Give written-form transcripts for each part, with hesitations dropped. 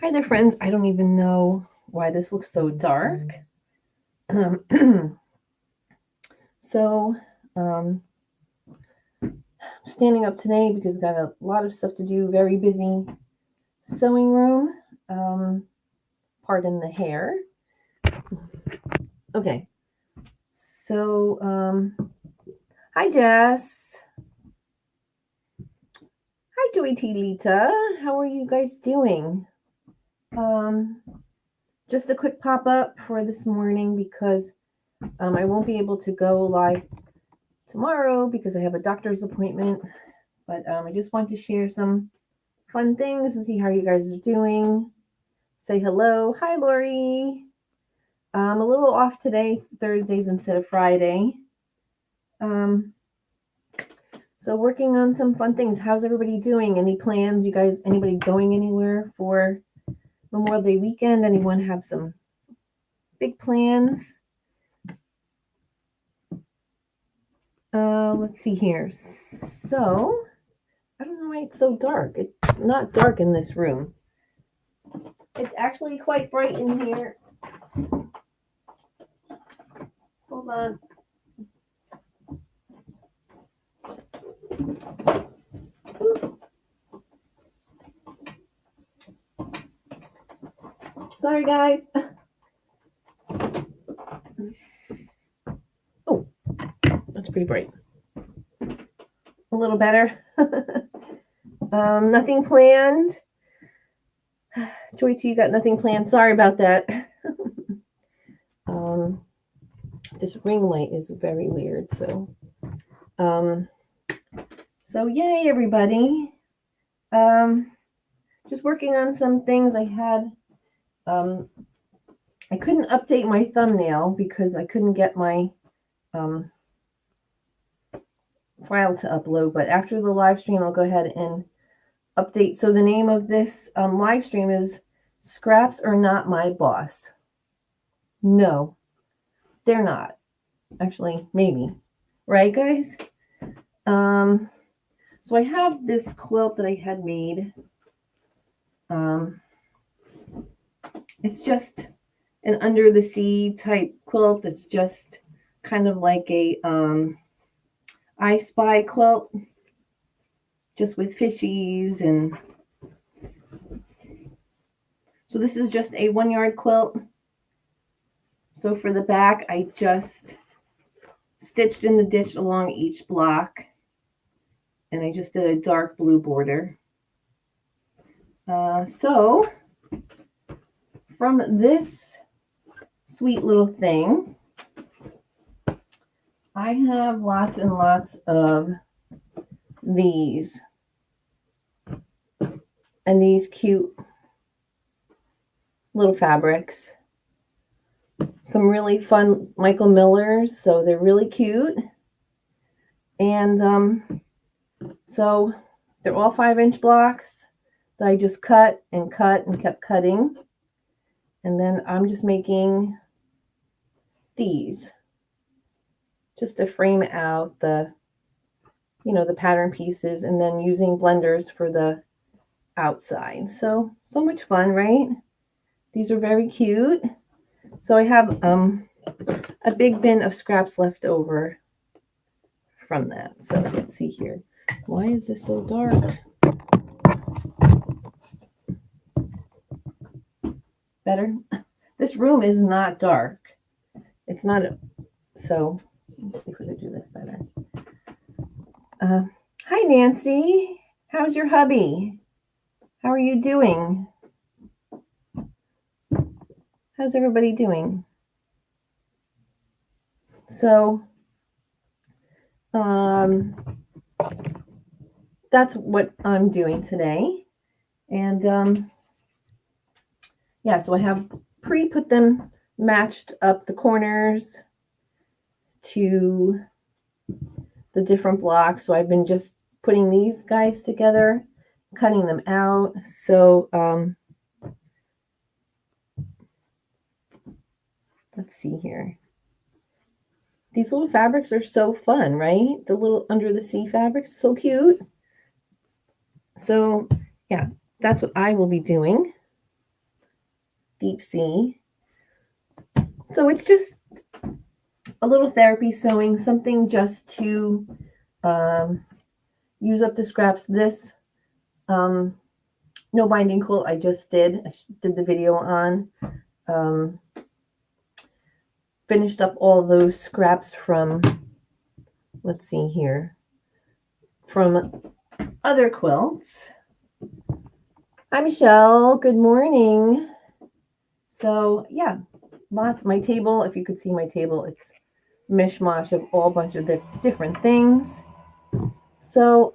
Hi there, friends. I don't even know why this looks so dark. So, standing up today because I've got a lot of stuff to do, very busy sewing room. Pardon the hair. Okay. So, hi, Jess. Hi, Joey T. Lita. How are you guys doing? Just a quick pop-up for this morning because I won't be able to go live tomorrow because I have a doctor's appointment. But I just want to share some fun things and see how you guys are doing. Say hello. Hi, Lori. I'm a little off today, Thursdays instead of Friday. So working on some fun things. How's everybody doing? Any plans? You guys, anybody going anywhere for Memorial Day weekend? Anyone have some big plans? Let's see here. So, I don't know why it's so dark. It's not dark in this room. It's actually quite bright in here. Hold on. Oops. Sorry, guys. Oh, that's pretty bright. A little better. Nothing planned. Joy T, you got nothing planned. Sorry about that. This ring light is very weird. So yay, everybody. Just working on some things. I couldn't update my thumbnail because I couldn't get my file to upload, but after the live stream, I'll go ahead and update. So the name of this live stream is Scraps Are Not My Boss. No, they're not. Actually, maybe. Right, guys? So I have this quilt that I had made. It's just an under the sea type quilt. It's just kind of like a I Spy quilt, just with fishies. And so this is just a 1 yard quilt. So for the back, I just stitched in the ditch along each block, and I just did a dark blue border. So from this sweet little thing, I have lots and lots of these and these cute little fabrics. Some really fun Michael Millers, so they're really cute. And so they're all 5-inch blocks that I just cut and kept cutting. And then I'm just making these just to frame out the pattern pieces, and then using blenders for the outside. So much fun, right? These are very cute. So I have a big bin of scraps left over from that. So let's see here. Why is this so dark? Better? This room is not dark. It's not. So let's see if we can do this better. Hi, Nancy. How's your hubby? How are you doing? How's everybody doing? So that's what I'm doing today. And yeah, so I have put them matched up the corners to the different blocks. So I've been just putting these guys together, cutting them out. So let's see here. These little fabrics are so fun, right? The little under the sea fabrics, so cute. So yeah, that's what I will be doing. deep sea. So it's just a little therapy sewing, something just to use up the scraps. This no binding quilt I just did. I did the video on. Finished up all those scraps from, let's see here, from other quilts. Hi, Michelle. Good morning. So, yeah, lots. My table, if you could see my table, it's mishmash of all bunch of different things. So,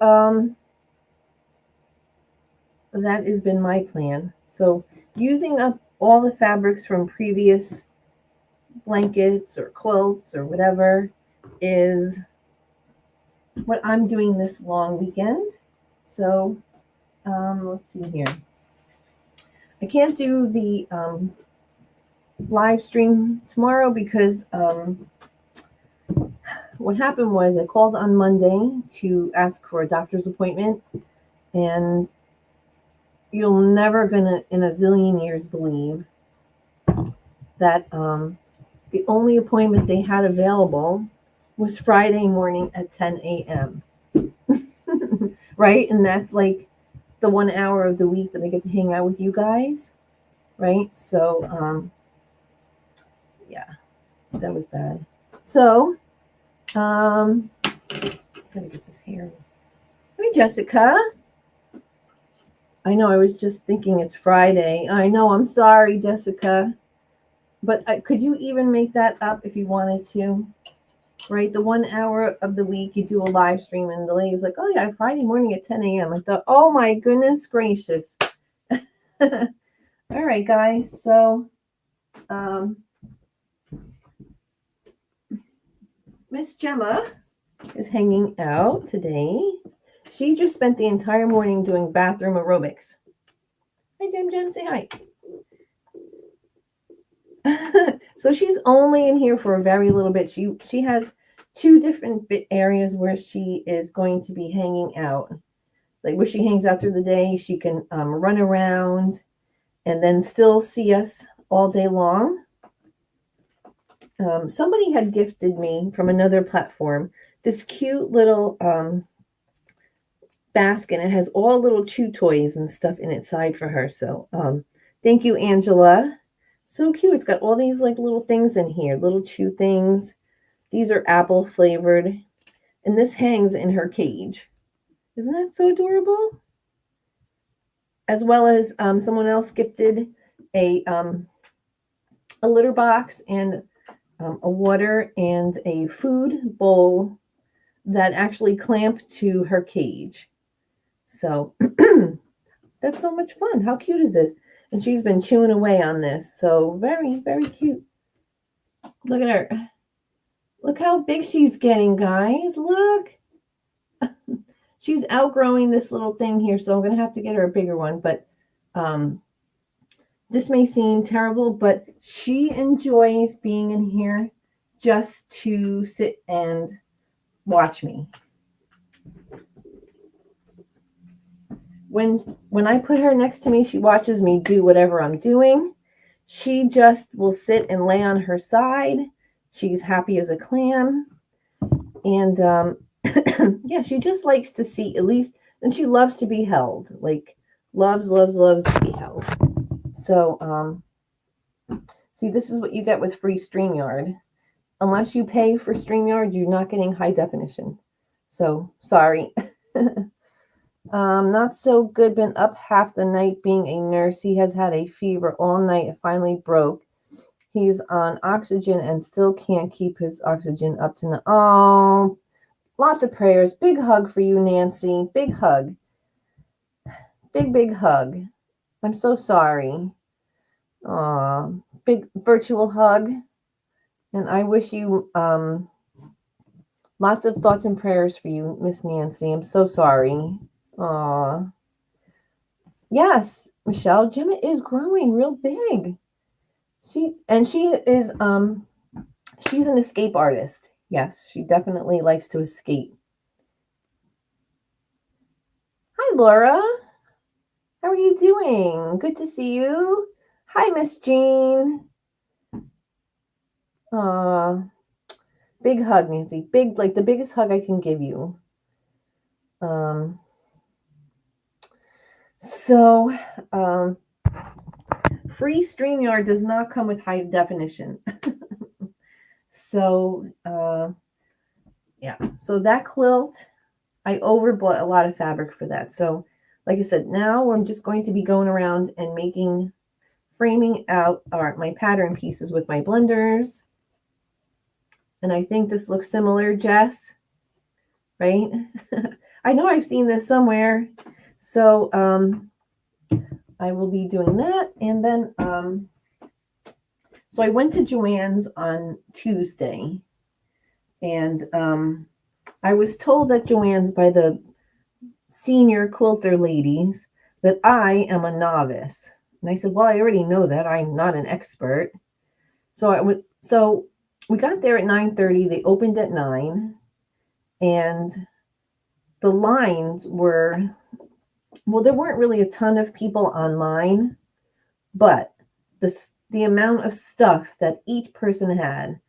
that has been my plan. So, using up all the fabrics from previous blankets or quilts or whatever is what I'm doing this long weekend. So, let's see here. I can't do the live stream tomorrow because what happened was I called on Monday to ask for a doctor's appointment, and you'll never gonna in a zillion years believe that the only appointment they had available was Friday morning at 10 a.m. Right? And that's like the 1 hour of the week that I get to hang out with you guys, right? So yeah, that was bad. So gotta get this hair. Hi, Jessica. I know, I was just thinking it's Friday. I know, I'm sorry, Jessica. But could you even make that up if you wanted to? Right? The 1 hour of the week you do a live stream, and the lady's like, oh, yeah, Friday morning at 10 a.m. I thought, oh, my goodness gracious. All right, guys. So, Miss Gemma is hanging out today. She just spent the entire morning doing bathroom aerobics. Hi, Jem. Say hi. So she's only in here for a very little bit. She has two different areas where she is going to be hanging out. Like where she hangs out through the day, she can run around and then still see us all day long. Somebody had gifted me from another platform this cute little basket. It has all little chew toys and stuff in its side for her. So thank you, Angela. So cute. It's got all these like little things in here, little chew things. These are apple flavored. And this hangs in her cage. Isn't that so adorable? As well as someone else gifted a litter box and a water and a food bowl that actually clamp to her cage. So that's so much fun. How cute is this? And she's been chewing away on this. So very, very cute. Look at her. Look how big she's getting, guys. Look. She's outgrowing this little thing here, so I'm going to have to get her a bigger one. But this may seem terrible, but she enjoys being in here just to sit and watch me. When I put her next to me, she watches me do whatever I'm doing. She just will sit and lay on her side. She's happy as a clam. And yeah, she just likes to see at least, and she loves to be held. Like loves to be held. So see, this is what you get with free StreamYard. Unless you pay for StreamYard, you're not getting high definition. So sorry. Not so good. Been up half the night being a nurse. He has had a fever all night. It finally broke. He's on oxygen and still can't keep his oxygen up to now. Oh, lots of prayers. Big hug for you, Nancy. Big hug. Big hug. I'm so sorry. Aw, big virtual hug. And I wish you lots of thoughts and prayers for you, Miss Nancy. I'm so sorry. Aw. Yes, Michelle, Gemma is growing real big. She is she's an escape artist. Yes, she definitely likes to escape. Hi, Laura. How are you doing? Good to see you. Hi, Miss Jean. Big hug, Nancy. Big, like the biggest hug I can give you. So, free StreamYard does not come with high definition. So, yeah. So that quilt, I overbought a lot of fabric for that. So, like I said, now I'm just going to be going around and framing out my pattern pieces with my blenders. And I think this looks similar, Jess, right? I know I've seen this somewhere. So I will be doing that. And then, so I went to Joanns on Tuesday. And I was told at Joanns by the senior quilter ladies that I am a novice. And I said, well, I already know that. I'm not an expert. So we got there at 9:30. They opened at 9. And the lines were, well, there weren't really a ton of people online, but the amount of stuff that each person had.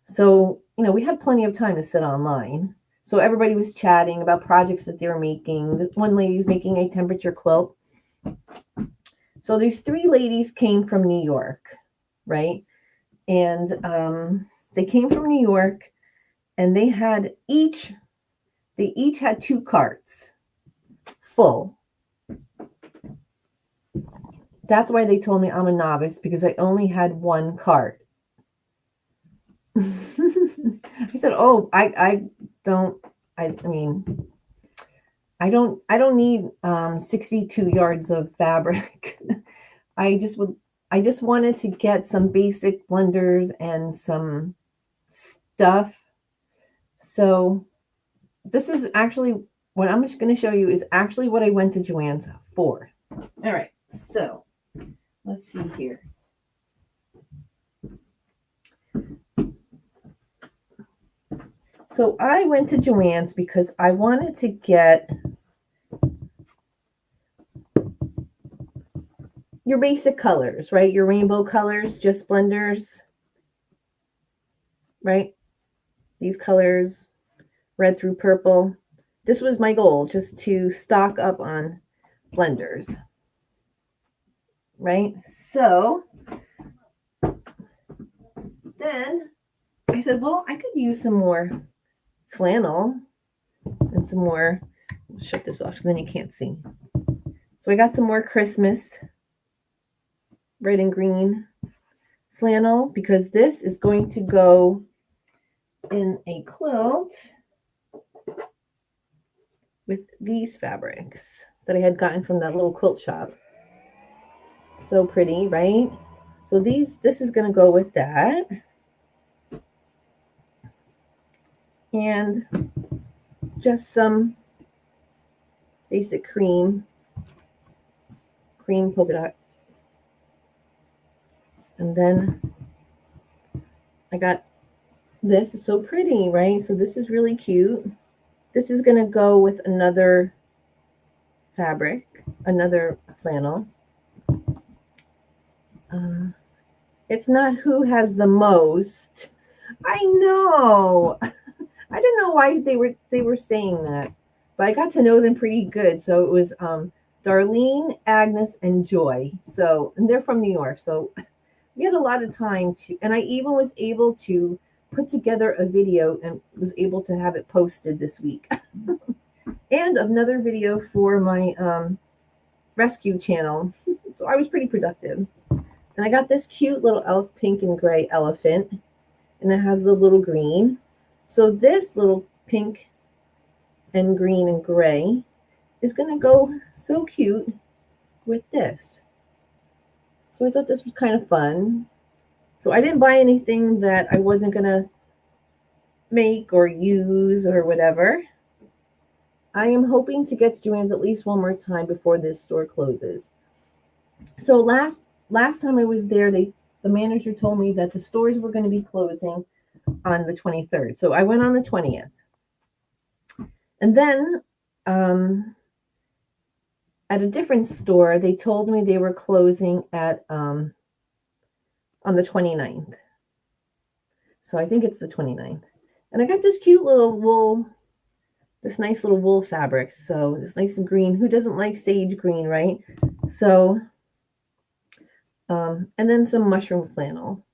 So, we had plenty of time to sit online. So everybody was chatting about projects that they were making. One lady's making a temperature quilt. So these 3 ladies came from New York, right? And they came from New York, and they each had 2 carts full. That's why they told me I'm a novice, because I only had 1 cart. I said, "Oh, I don't need 62 yards of fabric. I just wanted to get some basic blenders and some stuff. So this is actually what I'm just going to show you is actually what I went to Joanns for. All right, so let's see here. So I went to Joanns because I wanted to get your basic colors, right? Your rainbow colors, just blenders, right? These colors, red through purple. This was my goal, just to stock up on blenders, right? So then I said, well, I could use some more flannel and some more, I'll shut this off so then you can't see. So I got some more Christmas red and green flannel, because this is going to go in a quilt with these fabrics that I had gotten from that little quilt shop. So pretty, right? So this is going to go with that. And just some basic cream polka dot. And then I got this. Is so pretty, right? So this is really cute. This is going to go with another fabric, another flannel. It's not who has the most. I know. I don't know why they were saying that, but I got to know them pretty good. So it was Darlene, Agnes, and Joy. So, and they're from New York. So we had a lot of time and I even was able to put together a video and was able to have it posted this week. And another video for my rescue channel. So I was pretty productive. And I got this cute little pink and gray elephant, and it has the little green. So this little pink and green and gray is going to go so cute with this. So I thought this was kind of fun. So I didn't buy anything that I wasn't going to make or use or whatever. I am hoping to get to Joanns at least one more time before this store closes. So last time I was there, the manager told me that the stores were going to be closing on the 23rd. So I went on the 20th. And then at a different store, they told me they were closing at on the 29th. So I think it's the 29th. And I got this cute little wool, this nice little wool fabric. So it's nice and green. Who doesn't like sage green, right? So, and then some mushroom flannel.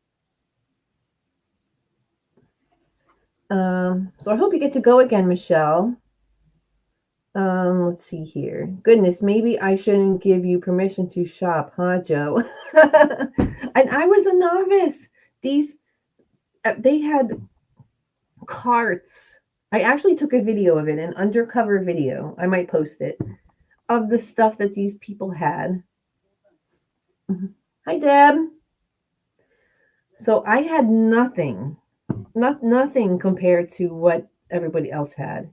So I hope you get to go again, Michelle. Let's see here. Goodness, maybe I shouldn't give you permission to shop, huh, Joe? And I was a novice. They had carts. I actually took a video of it, an undercover video. I might post it of the stuff that these people had. Hi, Deb. So I had nothing, nothing compared to what everybody else had.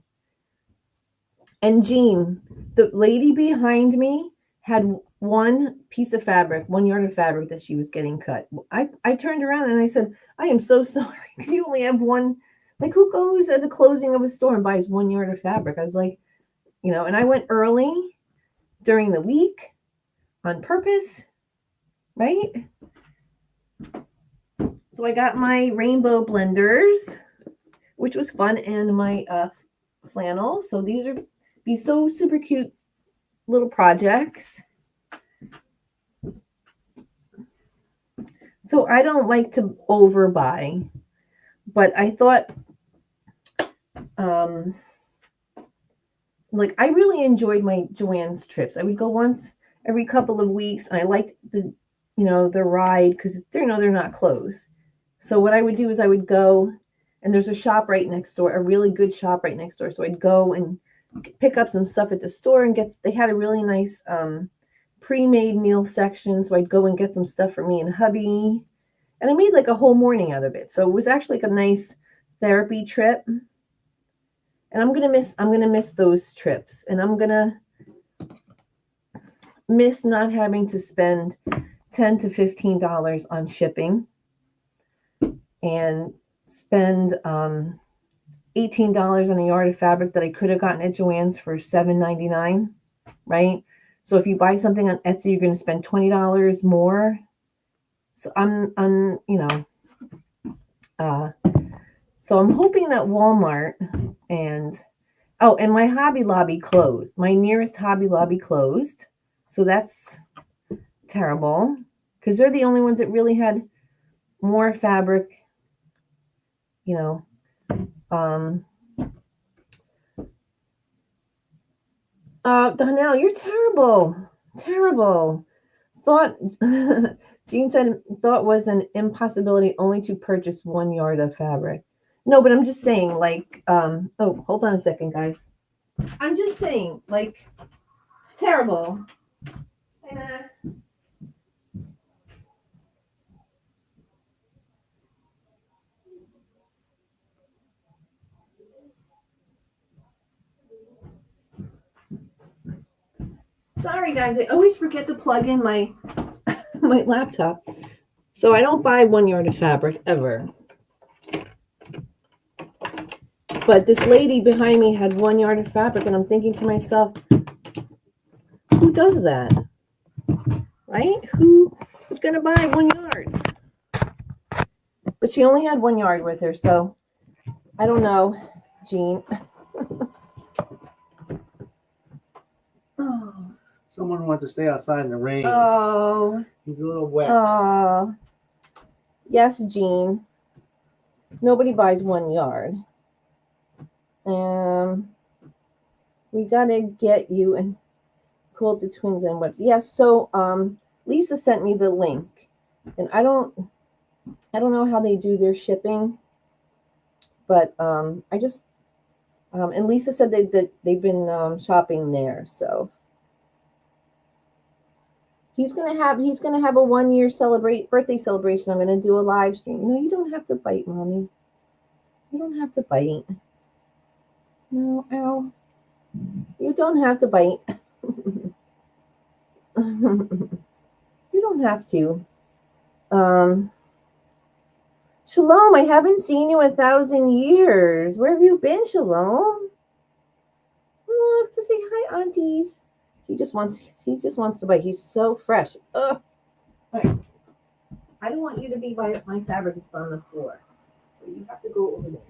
And Jean, the lady behind me, had one piece of fabric, 1 yard of fabric that she was getting cut. I turned around and I said, I am so sorry. You only have one. Like, who goes at the closing of a store and buys 1 yard of fabric? I was like, and I went early during the week on purpose, right? So I got my rainbow blenders, which was fun, and my flannel. So these are so super cute little projects. So I don't like to overbuy, but I thought, like, I really enjoyed my Joanns trips. I would go once every couple of weeks, and I liked the ride because they're not closed. So what I would do is I would go, and there's a shop right next door, a really good shop right next door. So I'd go and pick up some stuff at the store and they had a really nice pre-made meal section. So I'd go and get some stuff for me and hubby, and I made like a whole morning out of it. So it was actually like a nice therapy trip. And I'm gonna miss those trips, and I'm gonna miss not having to spend $10 to $15 on shipping and spend $18 on a yard of fabric that I could have gotten at Joann's for $7.99, right? So if you buy something on Etsy, you're going to spend $20 more. So so I'm hoping that Walmart and my Hobby Lobby closed. My nearest Hobby Lobby closed. So that's terrible because they're the only ones that really had more fabric, Donnell, you're terrible. Terrible. Thought Jean said thought was an impossibility only to purchase 1 yard of fabric. No, but I'm just saying, like, hold on a second, guys. I'm just saying, like, it's terrible. Hey, Max. Sorry, guys. I always forget to plug in my my laptop. So I don't buy 1 yard of fabric ever. But this lady behind me had 1 yard of fabric, and I'm thinking to myself, who does that? Right? Who is going to buy 1 yard? But she only had 1 yard with her, so I don't know, Jean. Oh. Someone wants to stay outside in the rain. Oh. He's a little wet. Oh. Yes, Jean. Nobody buys 1 yard. We gotta get you and Quilt the twins and webs. Yes, so Lisa sent me the link, and I don't know how they do their shipping, but I just and Lisa said that they've been shopping there, so he's gonna have a 1 year birthday celebration. I'm gonna do a live stream. No, you don't have to bite, mommy. You don't have to bite. No, ow. You don't have to bite. You don't have to. Shalom, I haven't seen you in 1,000 years. Where have you been, Shalom? Look to say hi, aunties. He just wants to bite. He's so fresh. Ugh. Right. I don't want you to be by my fabric that's on the floor. So you have to go over there.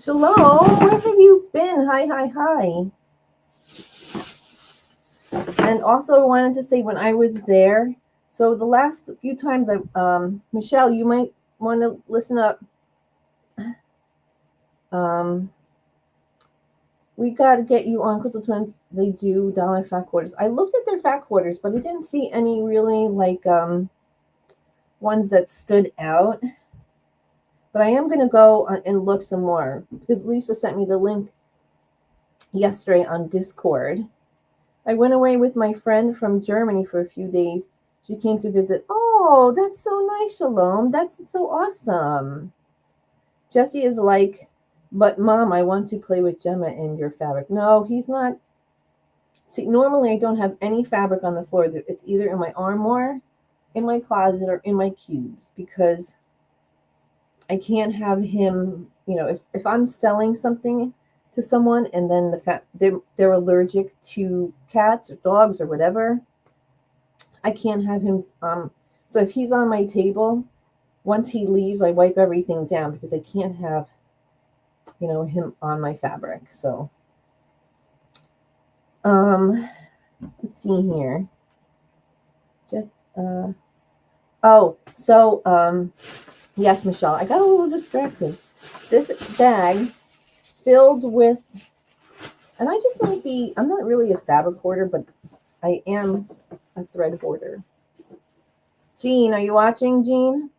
Shalom, where have you been? Hi, hi, hi. And also I wanted to say when I was there, so the last few times Michelle, you might want to listen up. We got to get you on Crystal Twins. They do dollar fat quarters. I looked at their fat quarters, but I didn't see any really like ones that stood out. But I am going to go and look some more because Lisa sent me the link yesterday on Discord. I went away with my friend from Germany for a few days. She came to visit. Oh, that's so nice, Shalom. That's so awesome. Jesse is like, but Mom, I want to play with Gemma in your fabric. No, he's not. See, normally I don't have any fabric on the floor. It's either in my armoire, in my closet, or in my cubes because I can't have him, if I'm selling something to someone and then they're allergic to cats or dogs or whatever, I can't have him. So if he's on my table, once he leaves, I wipe everything down because I can't have, him on my fabric. So, let's see here. Yes, Michelle, I got a little distracted. This bag filled with, and I'm not really a fabric hoarder, but I am a thread hoarder. Jean, are you watching, Jean?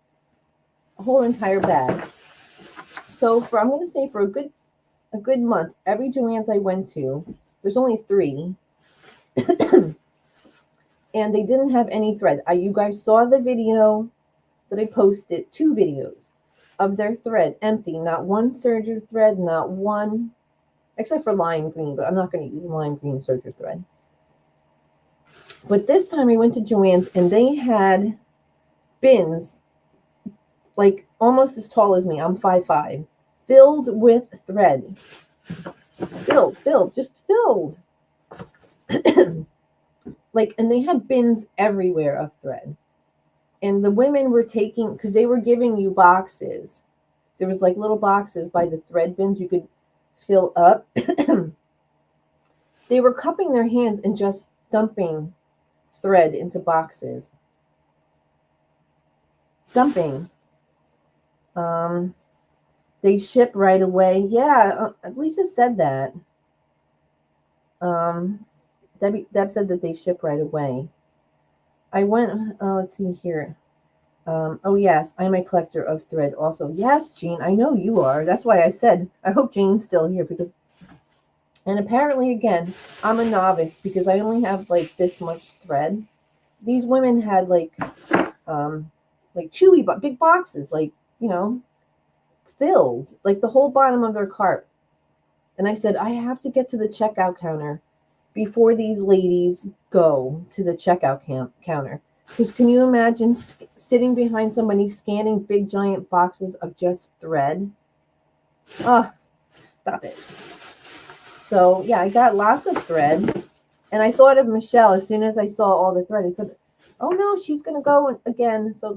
A whole entire bag. So I'm going to say for a good month, every Joanns I went to, there's only 3, and they didn't have any thread. You guys saw the video that I posted, 2 videos of their thread empty, not one serger thread, not one, except for lime green, but I'm not going to use lime green serger thread. But this time I went to Joanns and they had bins like almost as tall as me. I'm 5'5", filled with thread. Just filled. And they had bins everywhere of thread. And the women were taking, because they were giving you boxes. There was like little boxes by the thread bins you could fill up. They were cupping their hands and just dumping thread into boxes. Dumping. They ship right away. Yeah, Lisa said that. Deb said that they ship right away. I went, let's see here. Oh yes, I'm a collector of thread also. Yes, Jean, I know you are. That's why I said, I hope Jean's still here because, and apparently again, I'm a novice because I only have like this much thread. These women had like chewy, big boxes, filled, like the whole bottom of their cart. And I said, I have to get to the checkout counter before these ladies go to the checkout counter. Because can you imagine sitting behind somebody scanning big giant boxes of just thread? Oh, stop it. So yeah, I got lots of thread. And I thought of Michelle as soon as I saw all the thread. I said, oh no, she's going to go again. So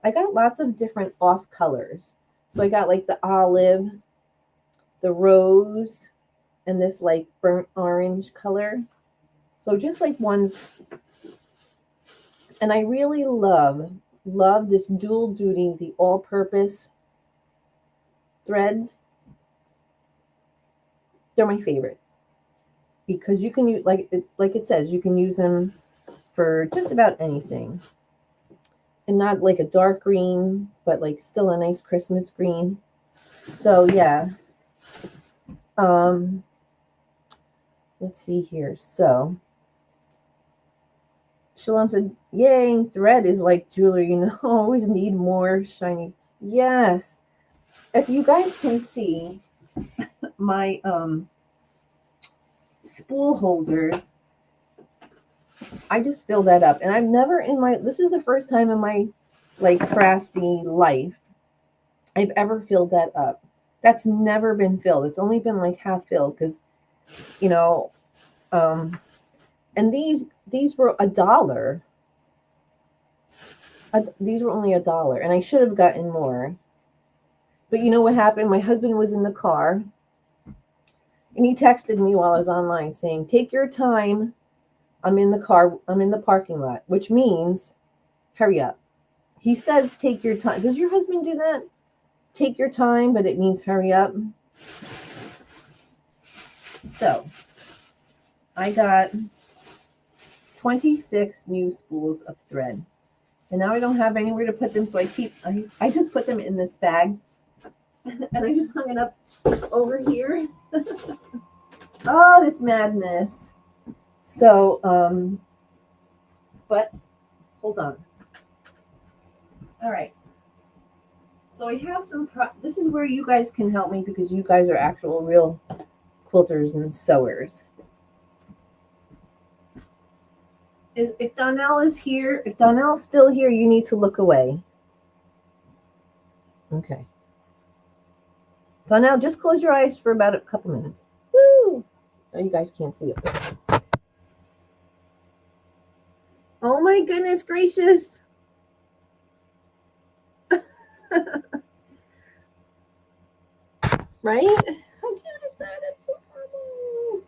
I got lots of different off colors. So I got like the olive, the rose, and this like burnt orange color. So just like ones. And I really love this dual duty, the all-purpose threads. They're my favorite because you can use, like it says, you can use them for just about anything. And not like a dark green, but like still a nice Christmas green. So yeah. Let's see here. So Shalom said, yay, thread is like jewelry, always need more shiny. Yes. If you guys can see my spool holders, I just fill that up. And I've never this is the first time in my crafty life I've ever filled that up. That's never been filled. It's only been half filled because, And these were $1. These were only $1, and I should have gotten more. But you know what happened? My husband was in the car, and he texted me while I was online saying, "Take your time. I'm in the car. I'm in the parking lot," which means hurry up. He says, "Take your time." Does your husband do that? Take your time, but it means hurry up. So I got 26 new spools of thread. And now I don't have anywhere to put them, so I just put them in this bag. And I just hung it up over here. Oh, that's madness. So, but hold on. All right. So I have some, this is where you guys can help me because you guys are actual real quilters and sewers. If Donnell is here, if Donnell's still here, you need to look away. Okay. Donnell, just close your eyes for about a couple minutes. Woo! Oh, you guys can't see it. Oh my goodness gracious. Right? How cute is that? That's so horrible.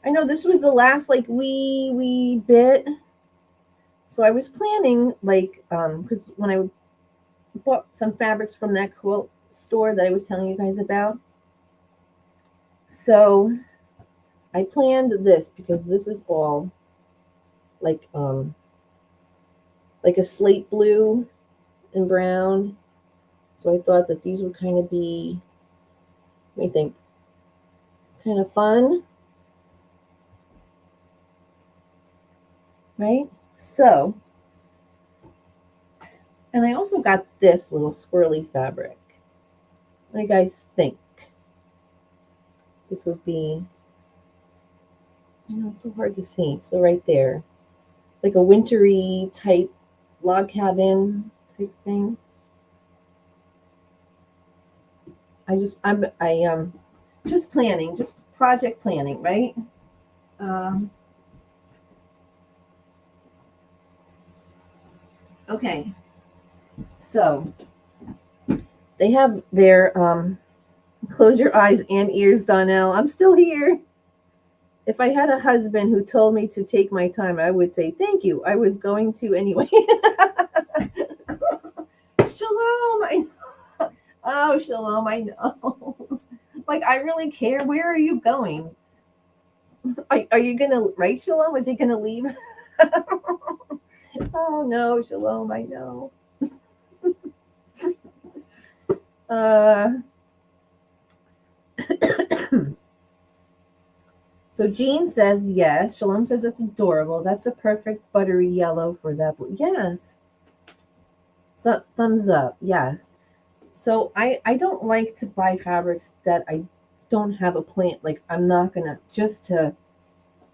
I know this was the last like wee bit. So I was planning like because when I bought some fabrics from that quilt store that I was telling you guys about. So I planned this because this is all like a slate blue and brown. So I thought that these would kind of be, what do you think, kind of fun, right? So, and I also got this little swirly fabric. What do you guys think? This would be, I know it's so hard to see. So right there, like a wintry type log cabin type thing. I'm just planning, just project planning, right? Okay, so they have their close your eyes and ears, Donnell. I'm still here. If I had a husband who told me to take my time, I would say thank you. I was going to anyway. Shalom. Oh, Shalom, I know. Like, I really care. Where are you going? Are you going to, right, Shalom? Is he going to leave? Oh, no, Shalom, I know. So Jean says yes. Shalom says it's adorable. That's a perfect buttery yellow for that blue. Yes. So thumbs up. Yes. So I don't like to buy fabrics that I don't have a plan. Like I'm not gonna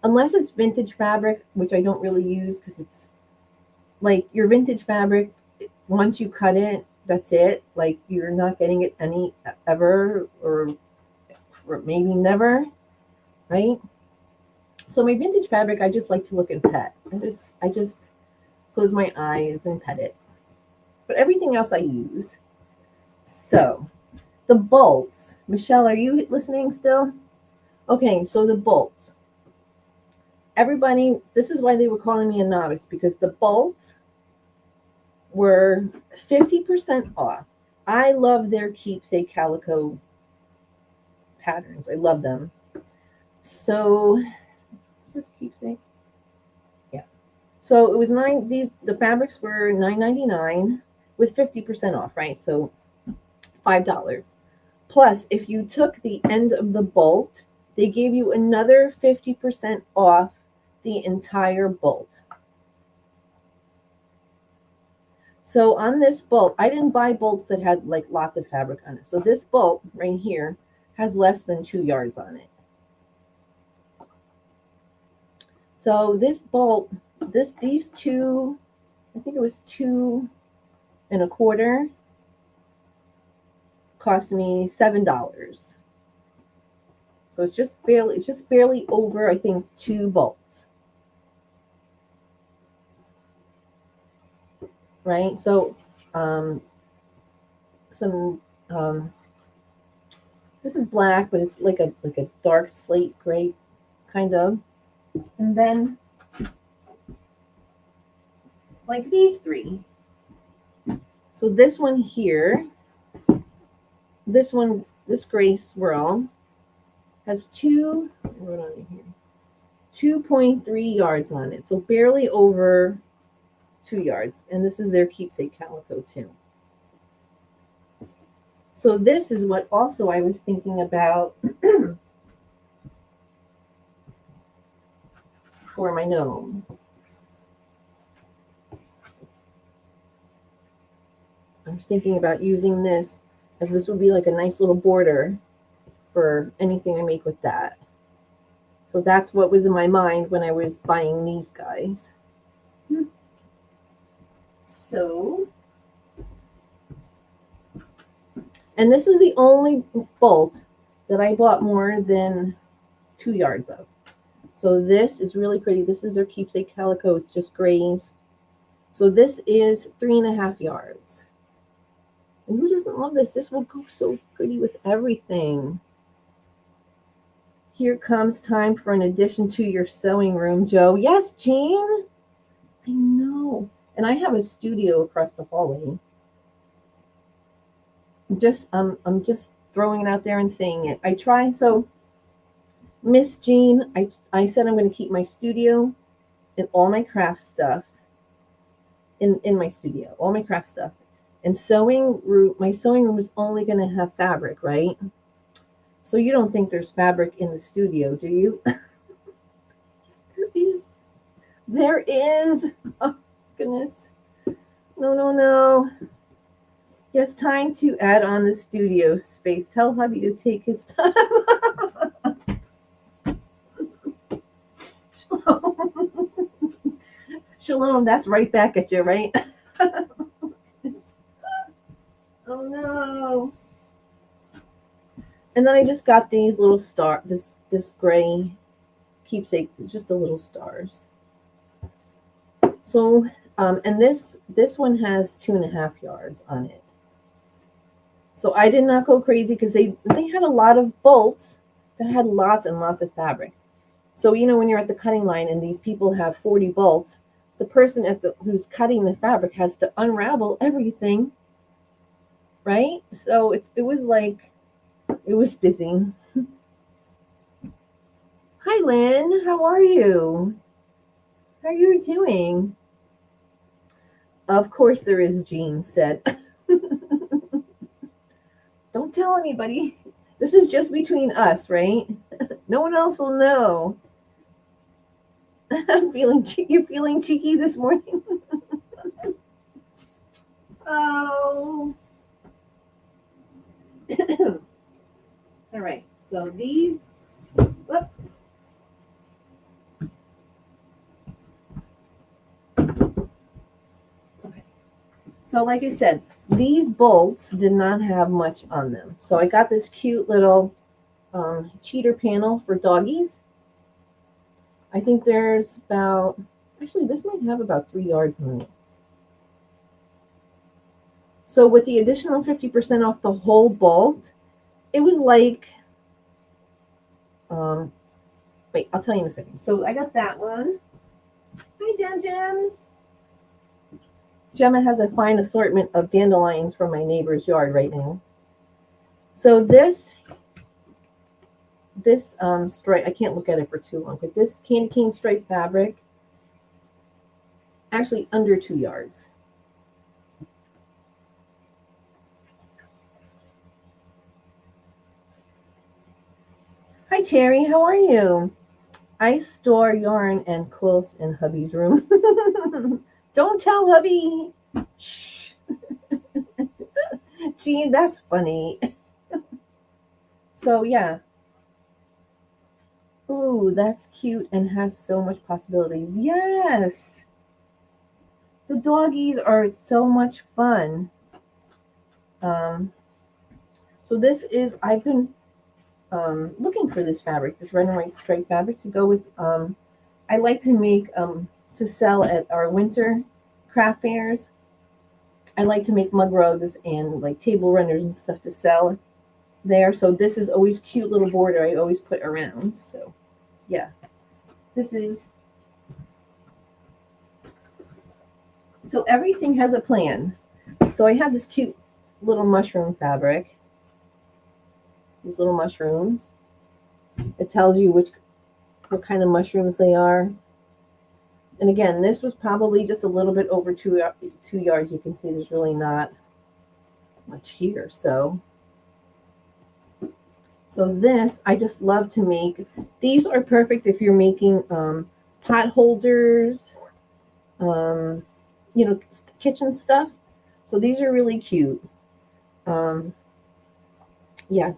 unless it's vintage fabric, which I don't really use because it's like your vintage fabric. Once you cut it, that's it. Like you're not getting it ever or maybe never, right? So my vintage fabric, I just like to look and pet. I just close my eyes and pet it. But everything else I use. So the bolts. Michelle, are you listening still? Okay, so the bolts. Everybody, this is why they were calling me a novice, because the bolts were 50% off. I love their keepsake calico patterns. I love them. So just keepsake. Yeah. So it was the fabrics were $9.99 with 50% off, right? So $5. Plus, if you took the end of the bolt, they gave you another 50% off the entire bolt. So on this bolt, I didn't buy bolts that had like lots of fabric on it. So this bolt right here has less than 2 yards on it. So this bolt, these two, I think it was 2 1/4, cost me $7. So it's just barely over, I think, 2 bolts. Right? So some this is black, but it's like a dark slate gray kind of. And then like these 3. So this one here, this gray swirl has 2.3 yards on it. So barely over 2 yards. And this is their keepsake calico too. So this is what also I was thinking about for my gnome. I was thinking about using this, as this would be like a nice little border for anything I make with that. So that's what was in my mind when I was buying these guys. So, and this is the only bolt that I bought more than 2 yards of. So this is really pretty. This is their keepsake calico. It's just grays. So this is 3.5 yards. And who doesn't love this? This will go so pretty with everything. Here comes time for an addition to your sewing room, Joe. Yes, Jean? I know. And I have a studio across the hallway. I'm just throwing it out there and saying it. I try. So, Miss Jean, I said I'm going to keep my studio and all my craft stuff in my studio, all my craft stuff. And my sewing room is only going to have fabric, right? So you don't think there's fabric in the studio, do you? Yes, there is. There is. Oh, goodness. No. Yes, time to add on the studio space. Tell hubby to take his time. Shalom, that's right back at you, right? Oh no. And then I just got these little this gray keepsake, just the little stars. So, and this one has 2.5 yards on it. So I did not go crazy because they had a lot of bolts that had lots and lots of fabric. So, when you're at the cutting line and these people have 40 bolts, the person who's cutting the fabric has to unravel everything, right? So it was busy. Hi, Lynn. How are you? How are you doing? Of course there is, Jean said. Don't tell anybody. This is just between us, right? No one else will know. You're feeling cheeky this morning? Oh. All right. So these. Whoop. Okay. So like I said, these bolts did not have much on them. So I got this cute little cheater panel for doggies. I think there's actually this might have about 3 yards on it. So with the additional 50% off the whole bolt, it was like, wait, I'll tell you in a second. So I got that one. Hi, Gems. Gemma has a fine assortment of dandelions from my neighbor's yard right now. So this stripe, I can't look at it for too long, but this candy cane stripe fabric, actually under 2 yards. Hi, Cherry. How are you? I store yarn and quilts in hubby's room. Don't tell hubby. Shh. Jean, that's funny. So, yeah. Ooh, that's cute and has so much possibilities. Yes. The doggies are so much fun. So this is, I've been looking for this fabric, this red and white stripe fabric to go with. I like to make to sell at our winter craft fairs. I like to make mug rugs and like table runners and stuff to sell there. So this is always cute little border I always put around. So yeah, this is, so everything has a plan. So I have this cute little mushroom fabric, these little mushrooms. It tells you what kind of mushrooms they are. And again, this was probably just a little bit over 2 yards. You can see there's really not much here. So this, I just love to make. These are perfect if you're making pot holders, you know, kitchen stuff. So these are really cute. Yeah.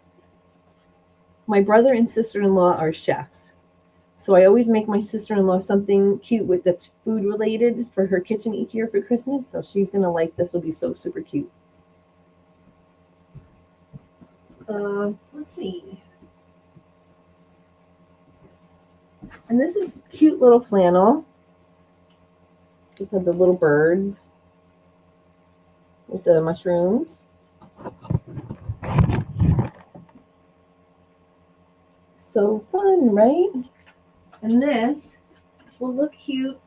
My brother and sister-in-law are chefs. So I always make my sister-in-law something cute that's food related for her kitchen each year for Christmas. So she's going to like this. Will be so super cute. Let's see. And this is cute little flannel. Just have the little birds with the mushrooms. So fun, right? And this will look cute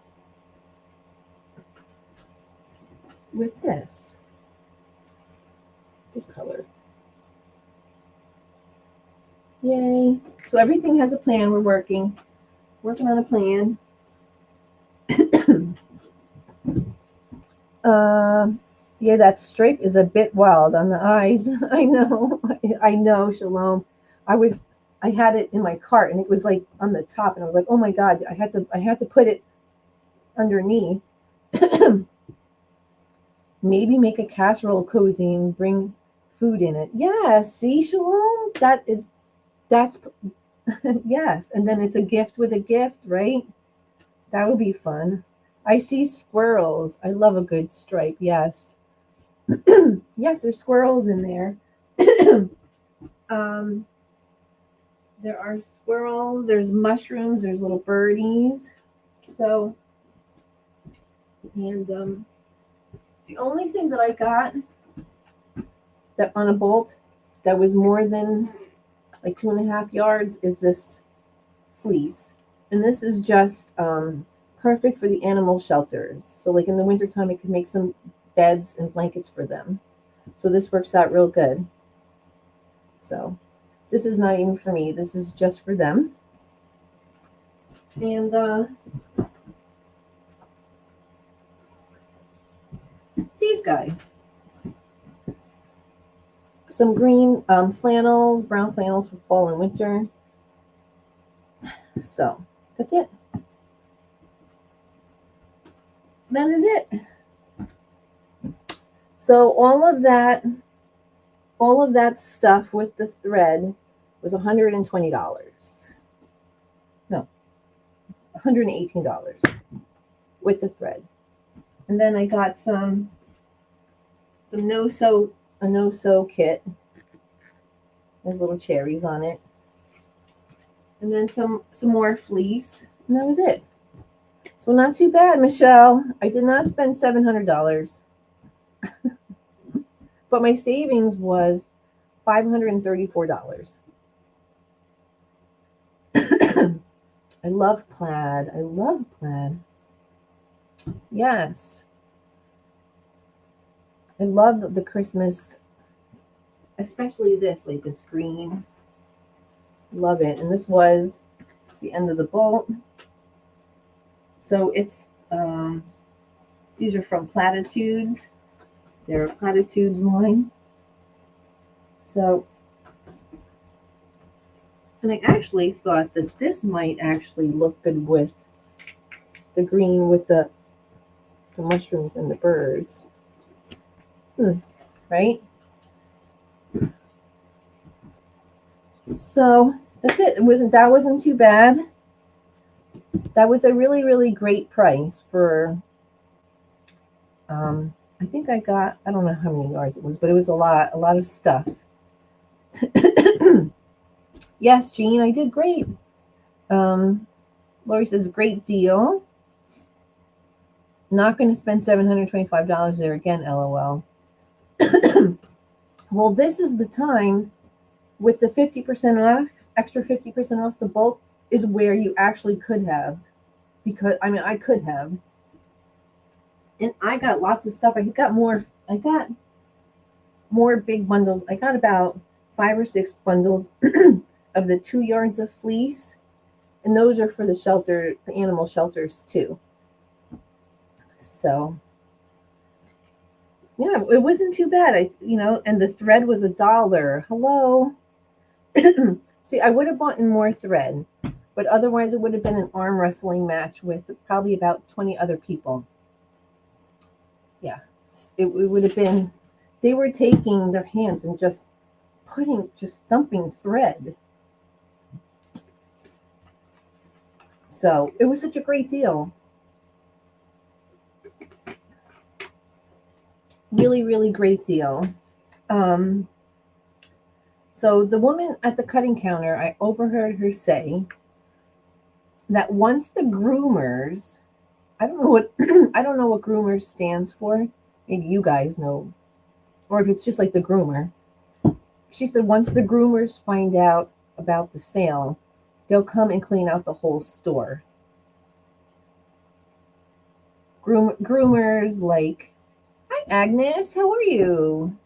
with this color. Yay. So everything has a plan. We're working on a plan. Yeah, that stripe is a bit wild on the eyes. I know, Shalom. I had it in my cart and it was like on the top and I was like, oh my God, I had to put it underneath. Maybe make a casserole cozy and bring food in it. Yeah, see, Shalom? That's yes. And then it's a gift with a gift, right? That would be fun. I see squirrels. I love a good stripe. Yes. Yes, there's squirrels in there. There are squirrels, there's mushrooms, there's little birdies. So, and the only thing that I got that on a bolt that was more than like 2.5 yards is this fleece. And this is just perfect for the animal shelters. So like in the wintertime, it can make some beds and blankets for them. So this works out real good. So this is not even for me. This is just for them. And these guys. Some green flannels, brown flannels for fall and winter. So that's it. That is it. So all of that stuff with the thread was $120. No, $118 with the thread. And then I got a no-sew kit. There's little cherries on it. And then some more fleece. And that was it. So not too bad, Michelle. I did not spend $700. But my savings was $534. I love plaid. Yes. I love the Christmas, especially this, like this green. Love it. And this was the end of the bolt. So it's, these are from Platitudes. They're a Platitudes line. So, and I actually thought that this might actually look good with the green with the mushrooms and the birds. Right? So that's it. That wasn't too bad. That was a really, really great price for I think I don't know how many yards it was, but it was a lot of stuff. Yes, Jean, I did great. Lori says, great deal. Not going to spend $725 there again, LOL. Well, this is the time with the 50% off, extra 50% off the bulk is where you actually could have. Because, I mean, I could have. And I got lots of stuff. I got more big bundles. I got about 5 or 6 bundles of the 2 yards of fleece. And those are for the shelter, the animal shelters too. So yeah, it wasn't too bad. And the thread was $1. Hello. See, I would have bought in more thread, but otherwise it would have been an arm wrestling match with probably about 20 other people. Yeah, it would have been, they were taking their hands and just thumping thread. So it was such a great deal. Really, really great deal. So the woman at the cutting counter, I overheard her say that once the groomers, I don't know what I don't know what groomers stands for. Maybe you guys know, or if it's just like the groomer. She said once the groomers find out about the sale, they'll come and clean out the whole store. Groomers like, hi Agnes, how are you?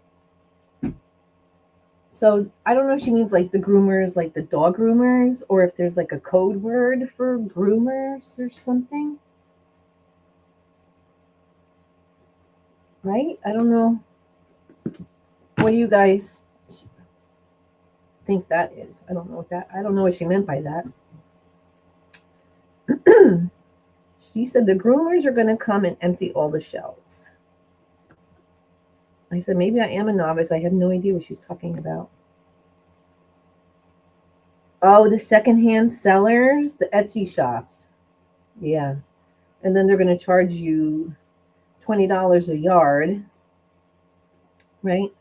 So I don't know if she means like the groomers, like the dog groomers, or if there's like a code word for groomers or something. Right? I don't know. What do you guys think that is? I don't know what she meant by that. She said the groomers are going to come and empty all the shelves. I said, maybe I am a novice. I have no idea what she's talking about. Oh, the secondhand sellers, the Etsy shops. Yeah. And then they're going to charge you $20 a yard. Right?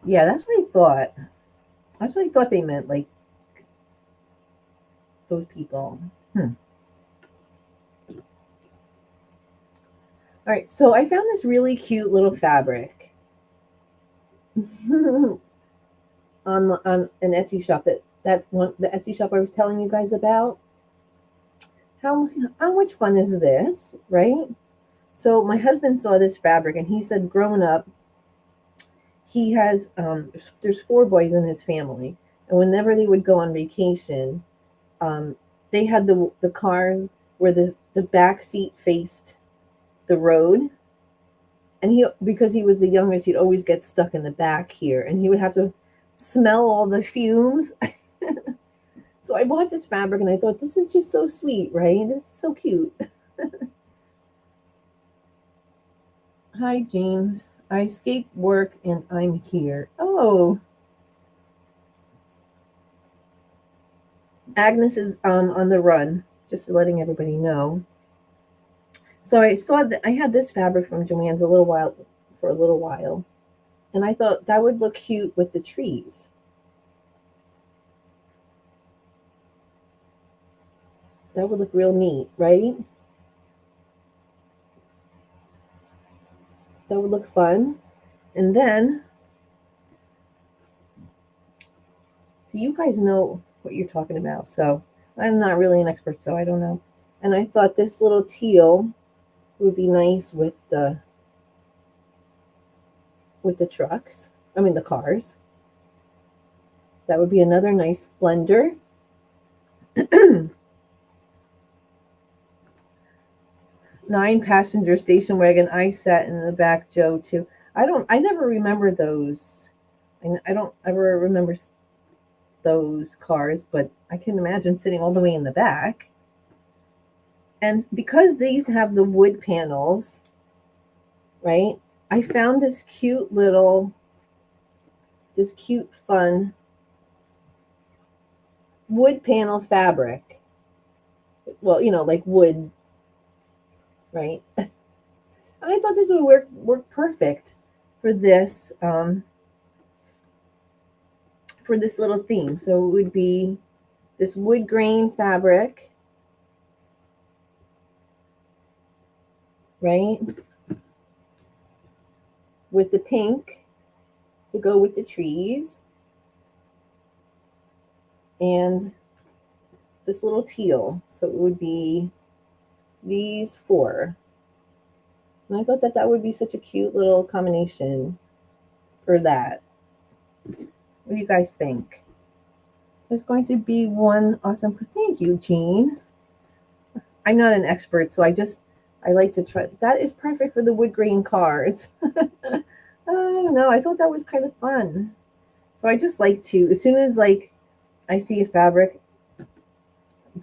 Yeah, that's what I thought. That's what I thought they meant, like those people. All right, so I found this really cute little fabric on an Etsy shop the Etsy shop I was telling you guys about. How much fun is this, right? So my husband saw this fabric and he said, growing up, he has there's 4 boys in his family, and whenever they would go on vacation, they had the cars where the back seat faced the road, and because he was the youngest, he'd always get stuck in the back here, and he would have to smell all the fumes. So I bought this fabric and I thought, this is just so sweet, right? This is so cute. Hi, James. I escaped work and I'm here. Oh, Agnes is on the run, just letting everybody know. So I saw that I had this fabric from Joanns for a little while, and I thought that would look cute with the trees. That would look real neat, right? That would look fun. And then, so you guys know what you're talking about. So I'm not really an expert, so I don't know. And I thought this little teal would be nice with the trucks. I mean the cars. That would be another nice blender. 9-passenger station wagon. I sat in the back, Joe, too. I never remember those. I don't ever remember those cars, but I can imagine sitting all the way in the back. And because these have the wood panels, right? I found this cute fun wood panel fabric. Well, like wood, right? And I thought this would work perfect for this little theme. So it would be this wood grain fabric, right? With the pink to go with the trees. And this little teal. So it would be these four. And I thought that that would be such a cute little combination for that. What do you guys think? There's going to be one awesome. Thank you, Jean. I'm not an expert, so I like to try. That is perfect for the wood grain cars. Oh no, I thought that was kind of fun. So I just like to, as soon as like I see a fabric,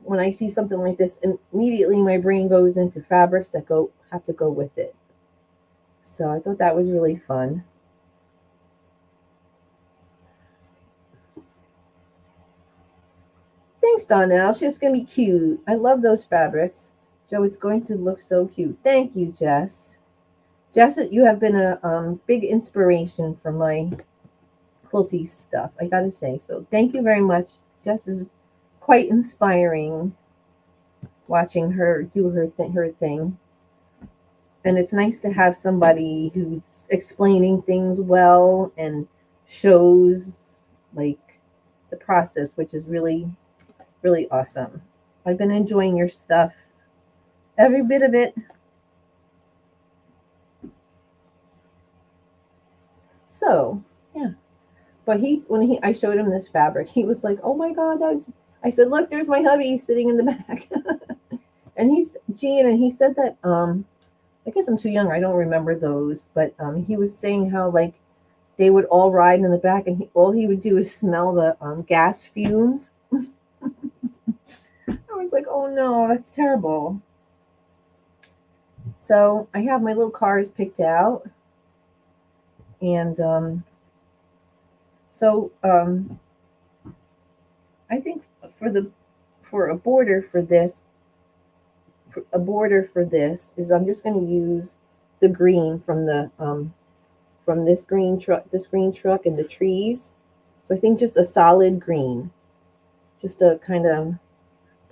when I see something like this, immediately my brain goes into fabrics that have to go with it. So I thought that was really fun. Thanks, Donnell. She's going to be cute. I love those fabrics. Joe, it's going to look so cute. Thank you, Jess. Jess, you have been a big inspiration for my quilty stuff, I got to say. So thank you very much. Jess is quite inspiring watching her do her thing. And it's nice to have somebody who's explaining things well and shows like the process, which is really, really awesome. I've been enjoying your stuff, every bit of it. So, yeah. But when I showed him this fabric, he was like, "Oh my God, I said, "Look, there's my hubby sitting in the back." And he's Gene, and he said that I guess I'm too young. I don't remember those, but he was saying how like they would all ride in the back, and all he would do is smell the gas fumes. I was like, oh no, that's terrible. So I have my little cars picked out, and I think for a border for this is I'm just going to use the green from this green truck and the trees. So I think just a solid green, just to kind of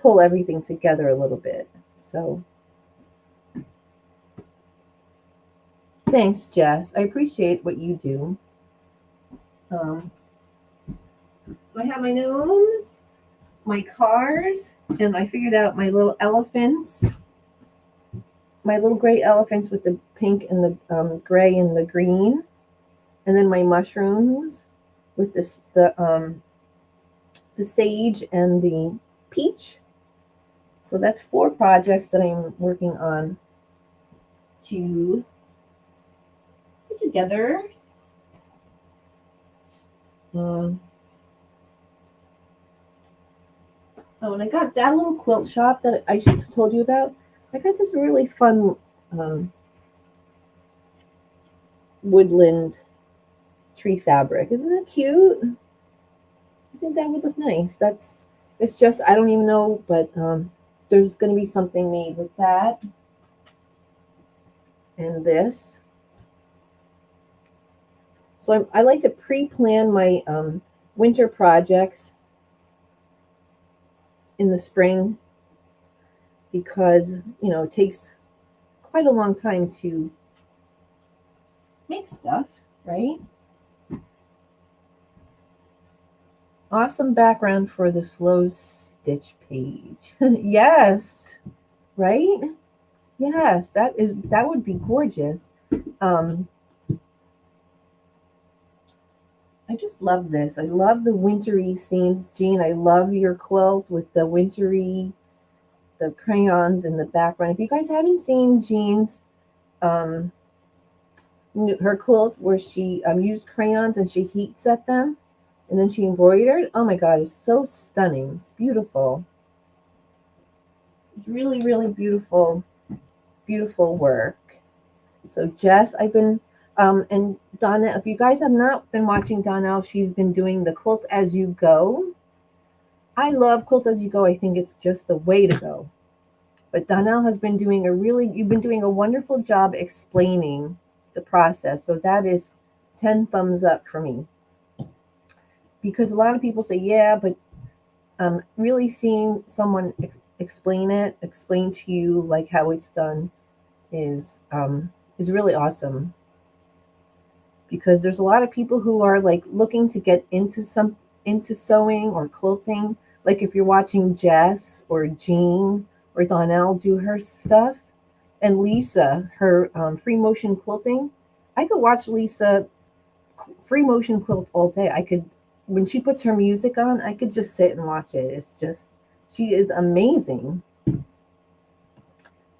pull everything together a little bit. So thanks, Jess. I appreciate what you do. So I have my gnomes, my cars, and I figured out my little elephants, my little gray elephants with the pink and the gray and the green, and then my mushrooms with the sage and the peach. So that's 4 projects that I'm working on to put together. Oh, and I got that little quilt shop that I told you about. I got this really fun woodland tree fabric. Isn't that cute? I think that would look nice. It's just, I don't even know, but there's going to be something made with that. And this. So I like to pre-plan my winter projects in the spring because, it takes quite a long time to make stuff, right? Awesome background for the slow stitch page. Yes, right? Yes, that would be gorgeous. I just love this. I love the wintry scenes, Jean. I love your quilt with the the crayons in the background. If you guys haven't seen Jean's her quilt where she used crayons and she heat set them and then she embroidered, oh my God, it's so stunning. It's beautiful. It's really, really beautiful, beautiful work. So Jess, I've been and Donna, if you guys have not been watching Donnell, she's been doing the Quilt As You Go. I love Quilt As You Go. I think it's just the way to go. But Donnell has been doing you've been doing a wonderful job explaining the process. So that is 10 thumbs up for me. Because a lot of people say, yeah, but really seeing someone explain to you like how it's done is really awesome. Because there's a lot of people who are like looking to get into sewing or quilting. Like if you're watching Jess or Jean or Donnell do her stuff, and Lisa, her free motion quilting, I could watch Lisa free motion quilt all day. I could, when she puts her music on, I could just sit and watch it. It's just, she is amazing.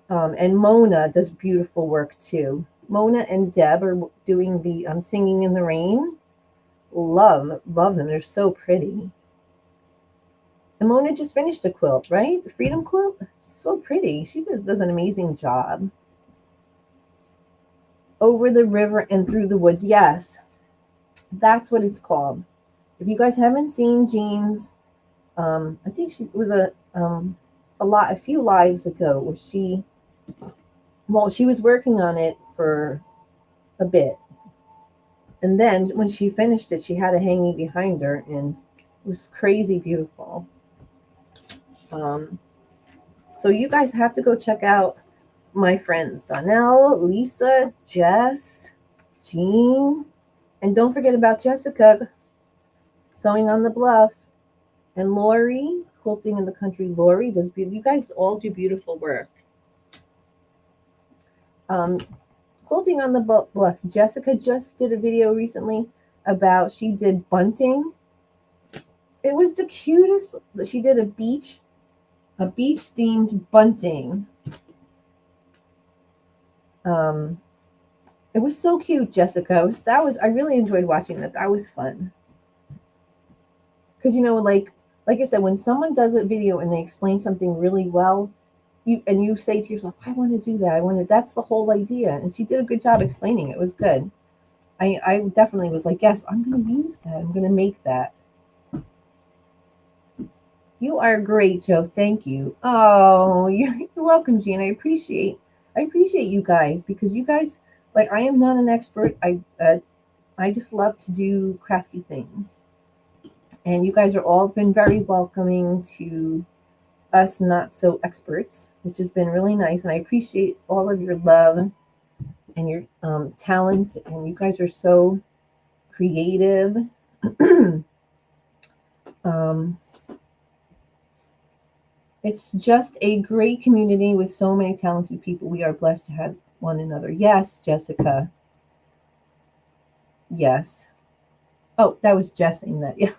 And Mona does beautiful work too. Mona and Deb are doing the Singing in the Rain. Love them. They're so pretty. And Mona just finished a quilt, right? The Freedom Quilt. So pretty. She just does an amazing job. Over the River and Through the Woods. Yes, that's what it's called. If you guys haven't seen Jean's, I think she was a few lives ago where she was working on it for a bit. And then when she finished it, she had it hanging behind her, and it was crazy beautiful. So you guys have to go check out my friends, Donnell, Lisa, Jess, Jean, and don't forget about Jessica, Sewing on the Bluff, and Lori, Quilting in the Country. Lori does beautiful. You guys all do beautiful work. Quilting on the Bluff. Jessica just did a video recently about, she did bunting. It was the cutest. She did a beach themed bunting. It was so cute, Jessica. I really enjoyed watching that. That was fun. Because like I said, when someone does a video and they explain something really well, you say to yourself, I want to do that. That's the whole idea. And she did a good job explaining it. It was good. I definitely was like, yes, I'm going to use that. I'm going to make that. You are great, Joe. Thank you. Oh, you're welcome, Jean. I appreciate you guys, because you guys, like, I am not an expert. I just love to do crafty things. And you guys are all been very welcoming to us not so experts, which has been really nice. And I appreciate all of your love and your talent. And you guys are so creative. It's just a great community with so many talented people. We are blessed to have one another. Yes, Jessica. Yes. Oh, that was Jess saying that. Yeah.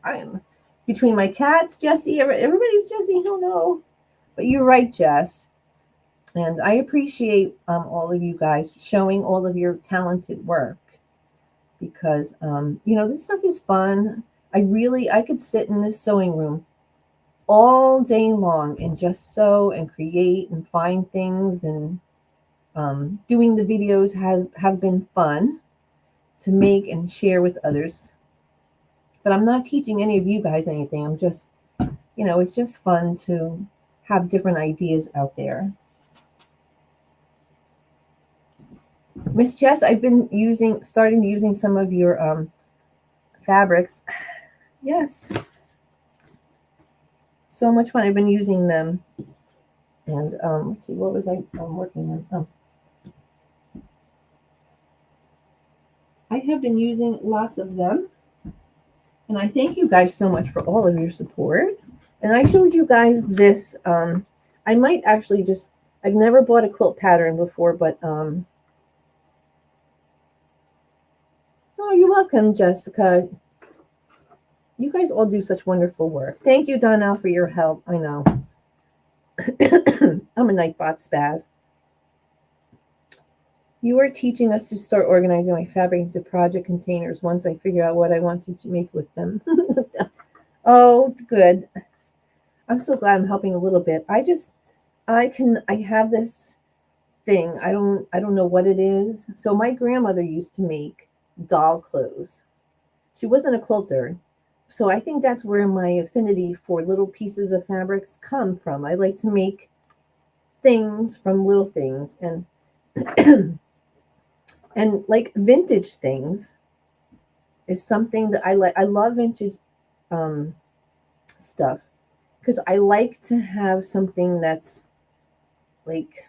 I am between my cats, Jessie. Everybody's Jessie. I don't know. But you're right, Jess. And I appreciate all of you guys showing all of your talented work, because, this stuff is fun. I could sit in this sewing room all day long and just sew and create and find things, and doing the videos have been fun to make and share with others. But I'm not teaching any of you guys anything. I'm just, it's just fun to have different ideas out there. Miss Jess, I've been starting using some of your fabrics. Yes. So much fun. I've been using them. And let's see, what was I working on? I have been using lots of them. And I thank you guys so much for all of your support. And I showed you guys this. I might actually I've never bought a quilt pattern before, but oh, you're welcome, Jessica. You guys all do such wonderful work. Thank you, Donnell, for your help. I know. I'm a Nightbot spaz. You are teaching us to start organizing my fabric into project containers once I figure out what I wanted to make with them. Oh, good. I'm so glad I'm helping a little bit. I have this thing. I don't know what it is. So my grandmother used to make doll clothes. She wasn't a quilter. So I think that's where my affinity for little pieces of fabrics come from. I like to make things from little things. And And like vintage things is something that I like. I love vintage um, stuff because I like to have something that's like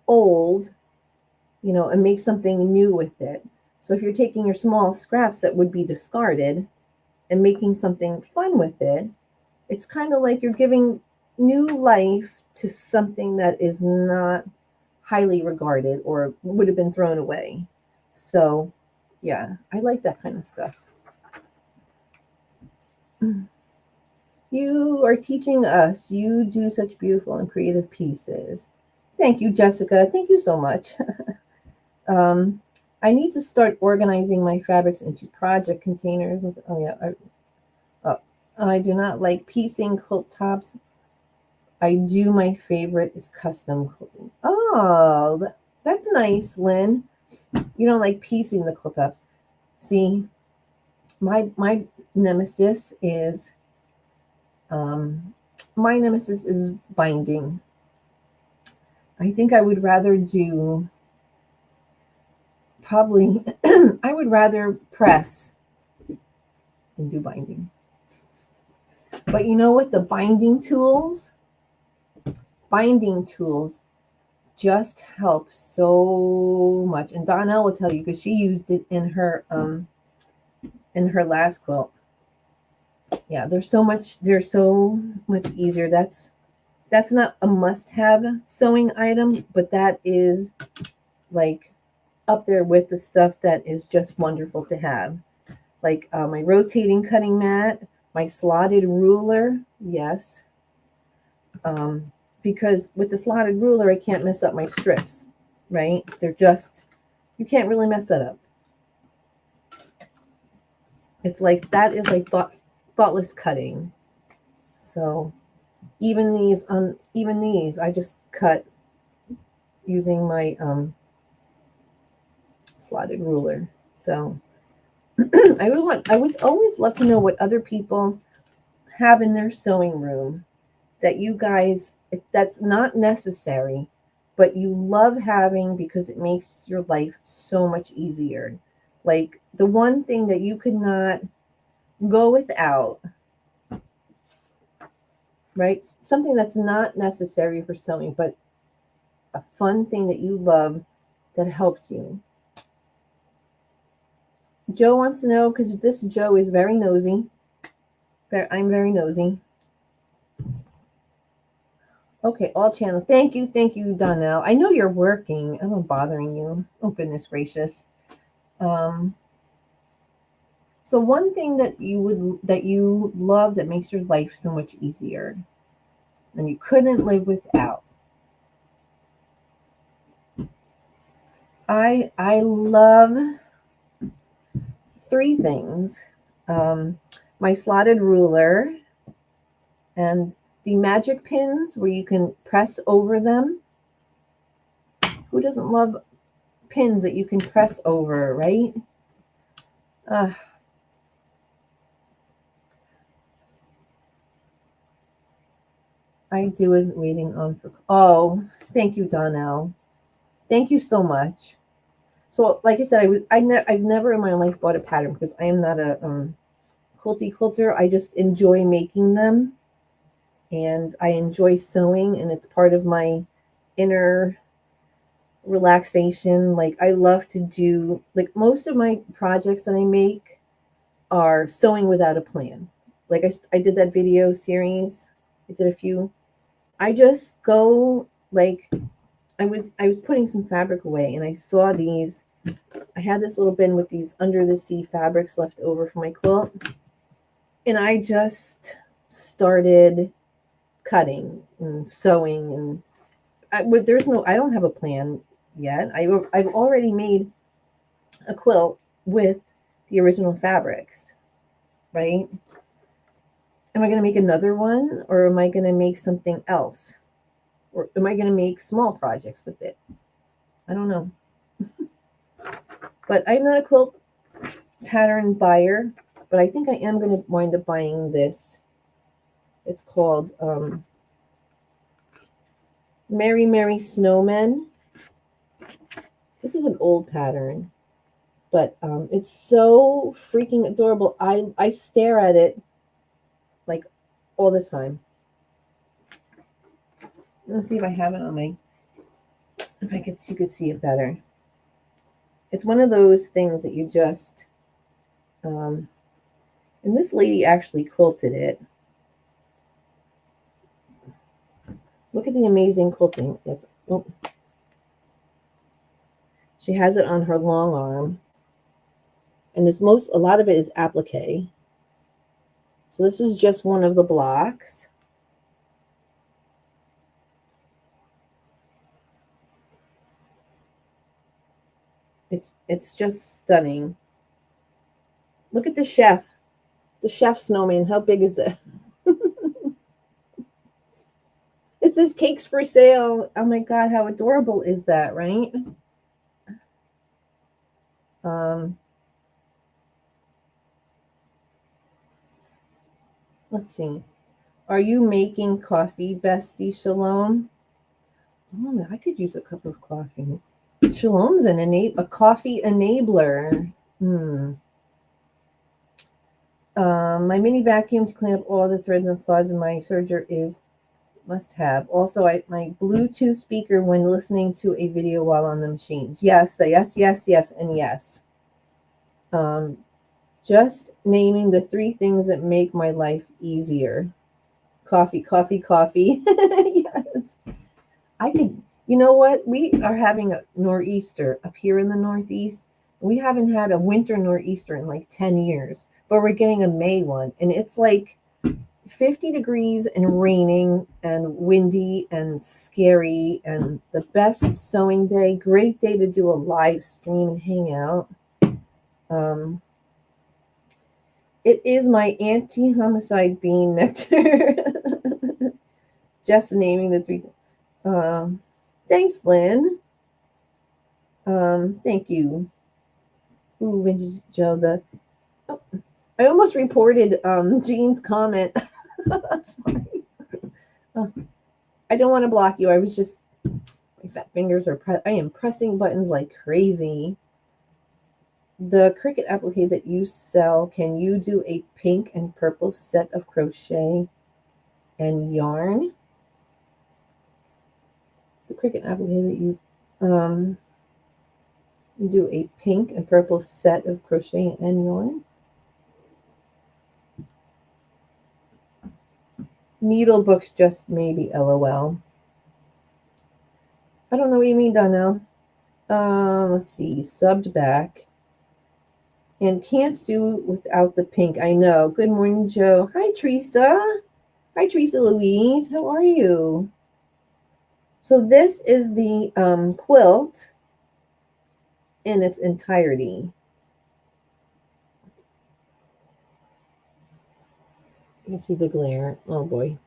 old, you know, and make something new with it. So if you're taking your small scraps that would be discarded and making something fun with it, it's kind of like you're giving new life to something that is not highly regarded or would have been thrown away. So, yeah, I like that kind of stuff. You are teaching us. You do such beautiful and creative pieces. Thank you, Jessica. Thank you so much. um, I need to start organizing my fabrics into project containers. Oh, yeah. Oh, I do not like piecing quilt tops. I do. My favorite is custom quilting. Oh, that's nice, Lynn. You don't like piecing the quilt tops. See, my nemesis is um, my nemesis is binding. I think I would rather do probably I would rather press than do binding. But you know what? The binding tools just help so much. And Donnell will tell you because she used it in her last quilt. Yeah, they're so much easier. That's not a must-have sewing item, but that is like up there with the stuff that is just wonderful to have. Like my rotating cutting mat, my slotted ruler, yes. Because with the slotted ruler, I can't mess up my strips, right? They're just, you can't really mess that up. It's like, that is like thoughtless cutting. So even these, I just cut using my slotted ruler. So I would always love to know what other people have in their sewing room that you guys, that's not necessary, but you love having because it makes your life so much easier. Like the one thing that you could not go without, right? Something that's not necessary for sewing, but a fun thing that you love that helps you. Joe wants to know because this Joe is very nosy. I'm very nosy. Okay, all channels. Thank you, Donnell. I know you're working. I'm not bothering you. Oh goodness gracious. Um, so one thing that you love that makes your life so much easier, and you couldn't live without. I love three things: my slotted ruler and the magic pins where you can press over them. Who doesn't love pins that you can press over, right? Uh, I do it waiting on for. Oh, thank you, Donnell. Thank you so much. So, like I said, I've never in my life bought a pattern because I am not a quilter. I just enjoy making them, and I enjoy sewing, and it's part of my inner relaxation. Like I love to do like most of my projects that I make are sewing without a plan. Like I did that video series. I did a few. I just go like I was putting some fabric away and I saw these. I had this little bin with these under the sea fabrics left over from my quilt. And I just started cutting and sewing and I don't have a plan yet. I've already made a quilt with the original fabrics, right? Am I going to make another one or am I going to make something else? Or am I going to make small projects with it? I don't know. But I'm not a quilt pattern buyer, but I think I am going to wind up buying this. It's called Merry Merry Snowmen. This is an old pattern, but it's so freaking adorable. I stare at it like all the time. Let me see if I have it on my, if I could, you could see it better. It's one of those things that you just, and this lady actually quilted it. Look at the amazing quilting. That's, oh. She has it on her long arm. And this a lot of it is applique. So this is just one of the blocks. It's just stunning. Look at the chef snowman. How big is that? It says cakes for sale. Oh my God, how adorable is that, right? Let's see. Are you making coffee, Bestie Shalom? Oh, I could use a cup of coffee. Shalom's a coffee enabler. My mini vacuum to clean up all the threads and fuzz in my serger is must have. Also, my Bluetooth speaker when listening to a video while on the machines. Yes, yes, and yes. Just naming the 3 things that make my life easier. Coffee, coffee, coffee. Yes. I could, you know what? We are having a nor'easter up here in the Northeast. We haven't had a winter nor'easter in like 10 years, but we're getting a May one. And it's like 50 degrees and raining and windy and scary and the best sewing day. Great day to do a live stream and hang out. It is my anti-homicide bean nectar. Just naming the 3. Thanks, Lynn. Thank you. Ooh, Vintage Joe. I almost reported Jean's comment. I'm sorry. I don't want to block you. I was just, my fat fingers are, I am pressing buttons like crazy. The Cricut applique that you sell, can you do a pink and purple set of crochet and yarn? The Cricut applique that you do a pink and purple set of crochet and yarn? Needle books, just maybe, LOL. I don't know what you mean, Donnell. Let's see, subbed back. And can't do without the pink. I know. Good morning, Joe. Hi, Teresa. Hi, Teresa Louise. How are you? So this is the quilt in its entirety. You can see the glare. Oh boy.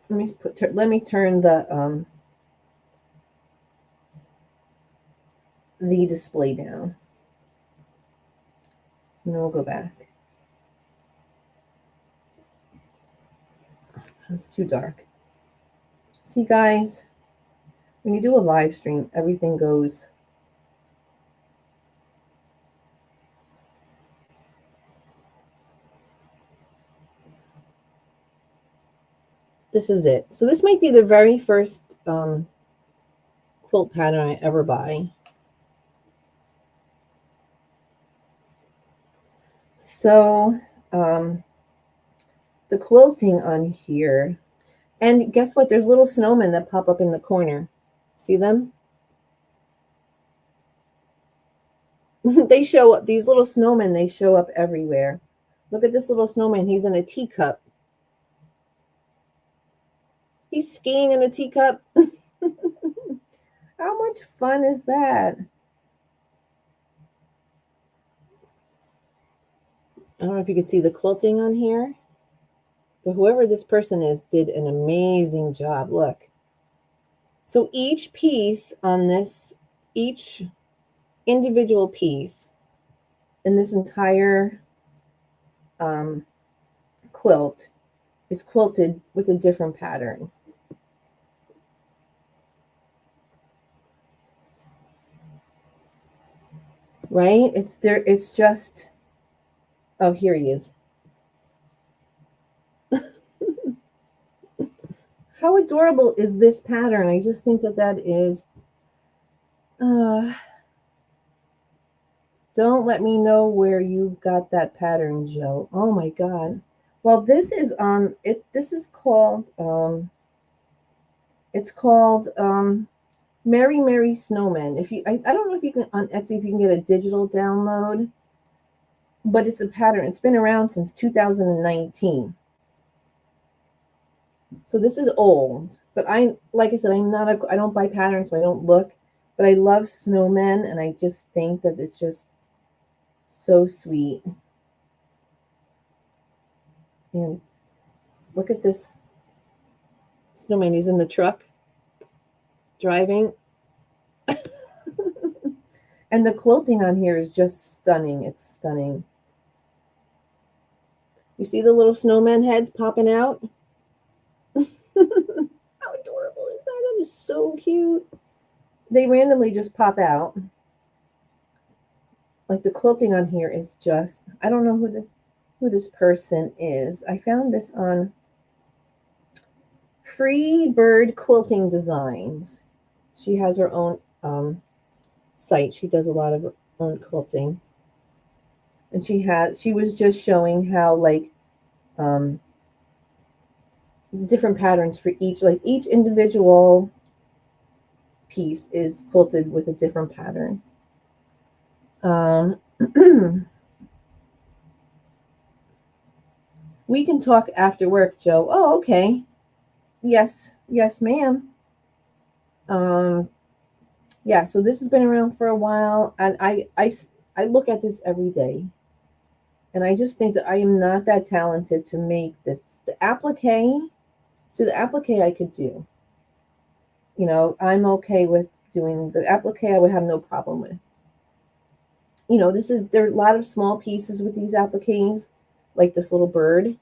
Let me turn the display down. And then we'll go back. It's too dark. See, guys, when you do a live stream, everything goes. This is it. So this might be the very first quilt pattern I ever buy. So the quilting on here, and guess what? There's little snowmen that pop up in the corner. See them? They show up. These little snowmen, they show up everywhere. Look at this little snowman. He's in a teacup. He's skiing in a teacup. How much fun is that? I don't know if you could see the quilting on here, but whoever this person is did an amazing job. Look. So each piece on this, each individual piece in this entire quilt is quilted with a different pattern. right? It's there. It's just, oh, here he is. How adorable is this pattern? I just think that that is, uh, don't let me know where you got that pattern, Joe. Oh my God. Well, this is on it. This is called, it's called, Merry Merry Snowman. If you, I don't know if you can on Etsy if you can get a digital download, but it's a pattern. It's been around since 2019. So this is old, but like I said, I don't buy patterns, so I don't look, but I love snowmen, and I just think that it's just so sweet. And look at this snowman. He's in the truck driving. And the quilting on here is just stunning. It's stunning. You see the little snowman heads popping out? How adorable is that? That is so cute. They randomly just pop out. Like the quilting on here is just, I don't know who this person is. I found this on Free Bird Quilting Designs. She has her own site. She does a lot of her own quilting. And she was just showing how like different patterns for each, like each individual piece is quilted with a different pattern. We can talk after work, Joe. Oh, okay. Yes, ma'am. Yeah, so this has been around for a while, and I look at this every day, and I just think that I am not that talented to make this. The applique, so the applique I could do. You know, I'm okay with doing the applique. I would have no problem with. You know, there are a lot of small pieces with these appliques, like this little bird.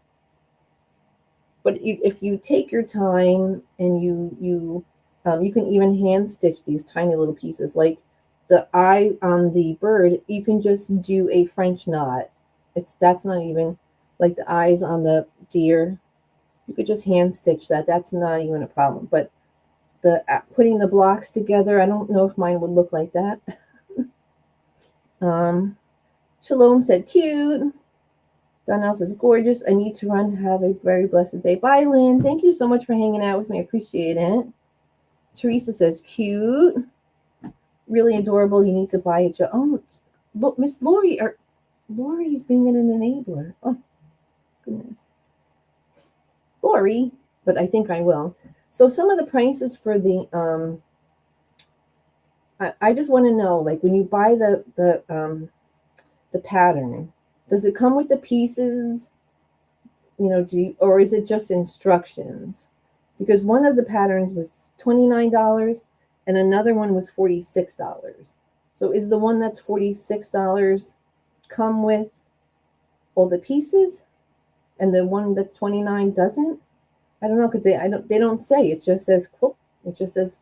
But if you take your time and you can even hand stitch these tiny little pieces, like the eye on the bird. You can just do a French knot. That's not even like the eyes on the deer. You could just hand stitch that. That's not even a problem. But the putting the blocks together, I don't know if mine would look like that. Shalom said cute. Donnell says gorgeous. I need to run. Have a very blessed day. Bye, Lynn. Thank you so much for hanging out with me. I appreciate it. Teresa says cute. Really adorable. You need to buy it. Oh, look, Miss Lori. Lori's being an enabler. Oh, goodness. Lori, but I think I will. So some of the prices for the I just want to know, like when you buy the pattern, does it come with the pieces? You know, or is it just instructions? Because one of the patterns was $29 and another one was $46. So is the one that's $46 come with all the pieces, and the one that's $29 doesn't? I don't know, because they don't say. It just says quilt. It just says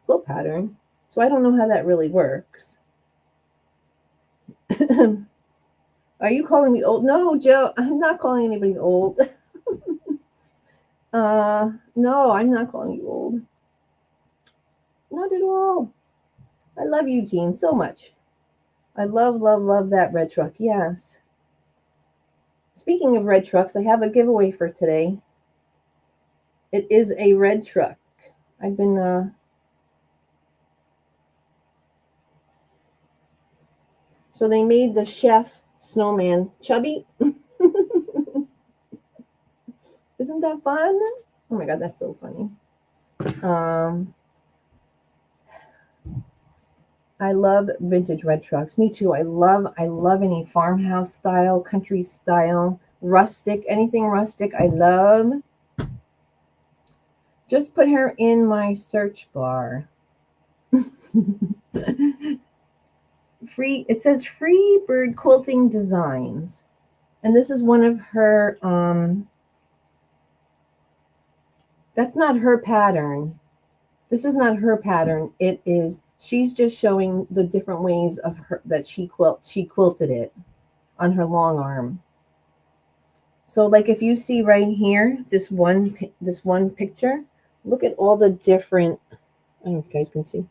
quilt pattern. So I don't know how that really works. Are you calling me old? No, Joe, I'm not calling anybody old. No, I'm not calling you old. Not at all. I love you, Jean, so much. I love, love, love that red truck. Yes. Speaking of red trucks, I have a giveaway for today. It is a red truck. I've been so they made the chef snowman chubby. Isn't that fun? Oh my God, that's so funny. I love vintage red trucks. Me too. I love any farmhouse style, country style, rustic, anything rustic. I love. Just put her in my search bar. It says Free Bird Quilting Designs. And this is one of her that's not her pattern. This is not her pattern. It is, she's just showing the different ways of her that she quilted it on her long arm. So like if you see right here, this one picture, look at all the different, I don't know if you guys can see,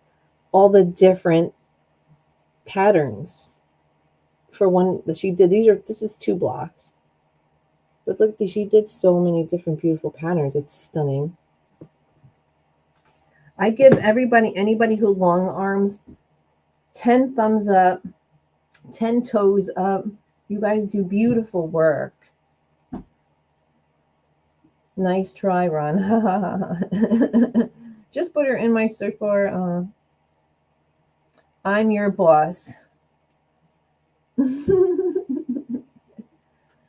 all the different patterns for one that she did. This is 2 blocks. But look, she did so many different beautiful patterns. It's stunning. I give anybody who long arms 10 thumbs up, 10 toes up. You guys do beautiful work. Nice try, Ron. Just put her in my search bar. I'm your boss.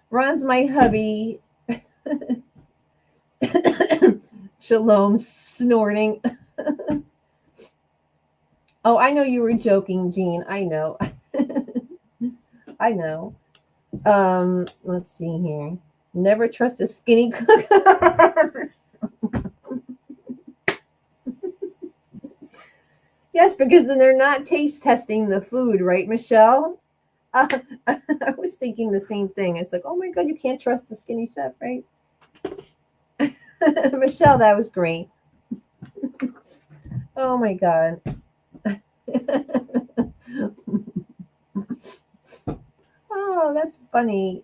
Ron's my hubby. Shalom snorting. Oh, I know you were joking, Jean. I know. I know. Let's see here. Never trust a skinny cooker. Yes, because then they're not taste testing the food, right, Michelle? I was thinking the same thing. It's like, oh my God, you can't trust the skinny chef, right? Michelle, that was great. Oh my God. Oh, that's funny.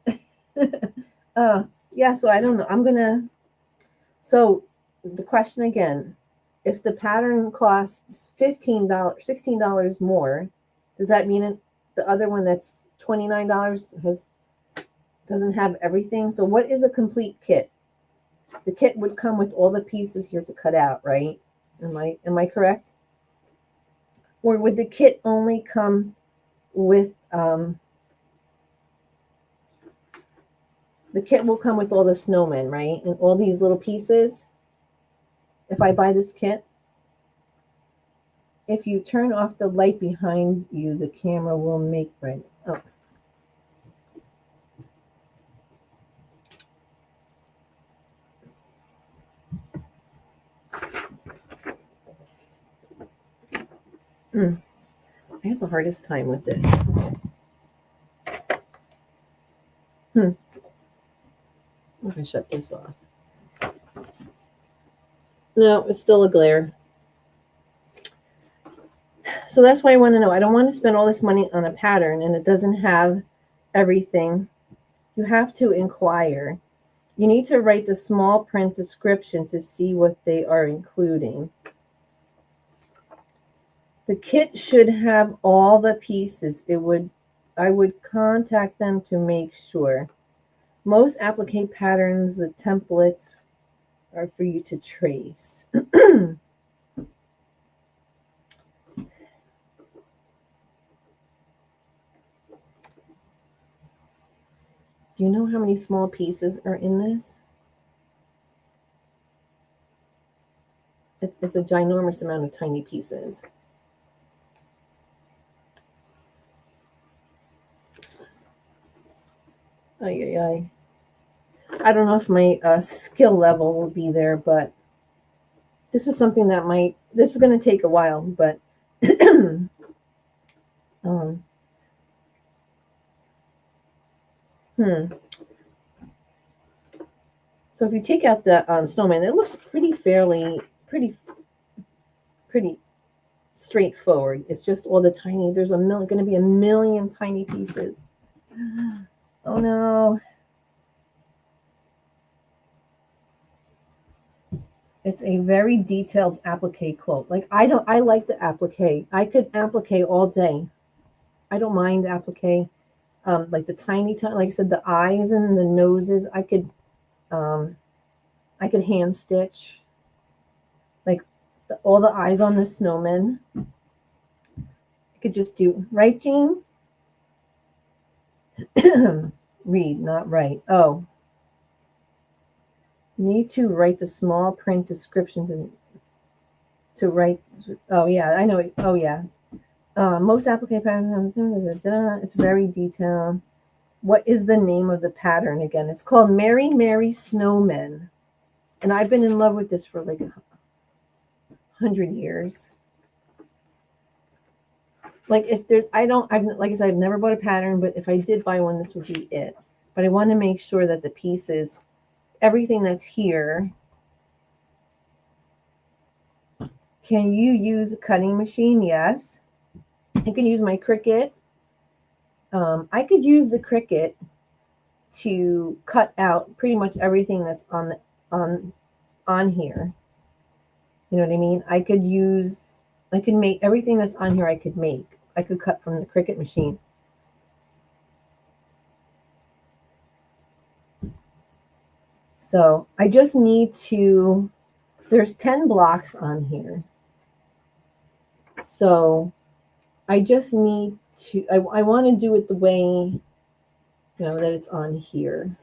Yeah, so I don't know. So the question again, if the pattern costs $15, $16 more, does that mean the other one that's $29 doesn't have everything? So what is a complete kit? The kit would come with all the pieces here to cut out, right? Am I correct? Or would the kit only come with the kit will come with all the snowmen, right? And all these little pieces. If I buy this kit, if you turn off the light behind you, the camera will make red. Oh. I have the hardest time with this. I'm going to shut this off. No, it's still a glare. So that's why I want to know. I don't want to spend all this money on a pattern and it doesn't have everything. You have to inquire. You need to write the small print description to see what they are including. The kit should have all the pieces. I would contact them to make sure. Most applique patterns, the templates are for you to trace. Do you know how many small pieces are in this? It's a ginormous amount of tiny pieces. Ay, ay, ay. I don't know if my skill level will be there, but this is something that this is going to take a while, but So if you take out the snowman, it looks pretty straightforward. It's just all the tiny, there's going to be a million tiny pieces. Oh no. It's a very detailed applique quilt. Like I like the applique. I could applique all day. I don't mind applique. Like the tiny, like I said, the eyes and the noses, I could hand stitch. Like all the eyes on the snowman. I could just do, right, Jean? Read, not write. Oh. Need to write the small print description to write. Oh, yeah, I know. Oh, yeah. Most applique patterns, it's very detailed. What is the name of the pattern again? It's called Merry Merry Snowmen. And I've been in love with this for like 100 years. like if there, like I said, I've never bought a pattern, but if I did buy one, this would be it. But I want to make sure that the pieces, everything that's here, can you use a cutting machine? Yes. I can use my Cricut. I could use the Cricut to cut out pretty much everything that's on here. You know what I mean? I could make everything that's on here. I could cut from the Cricut machine. So I just need to, there's 10 blocks on here. So I just need to, I want to do it the way, you know, that it's on here.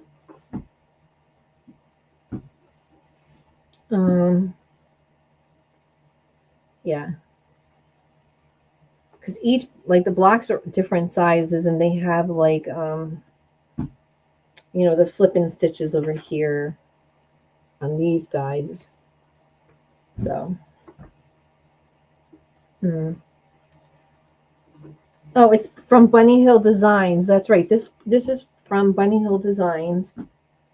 Yeah. Because each, like the blocks are different sizes and they have like, you know, the flipping stitches over here on these guys. So, oh, it's from Bunny Hill Designs. That's right. This is from Bunny Hill Designs.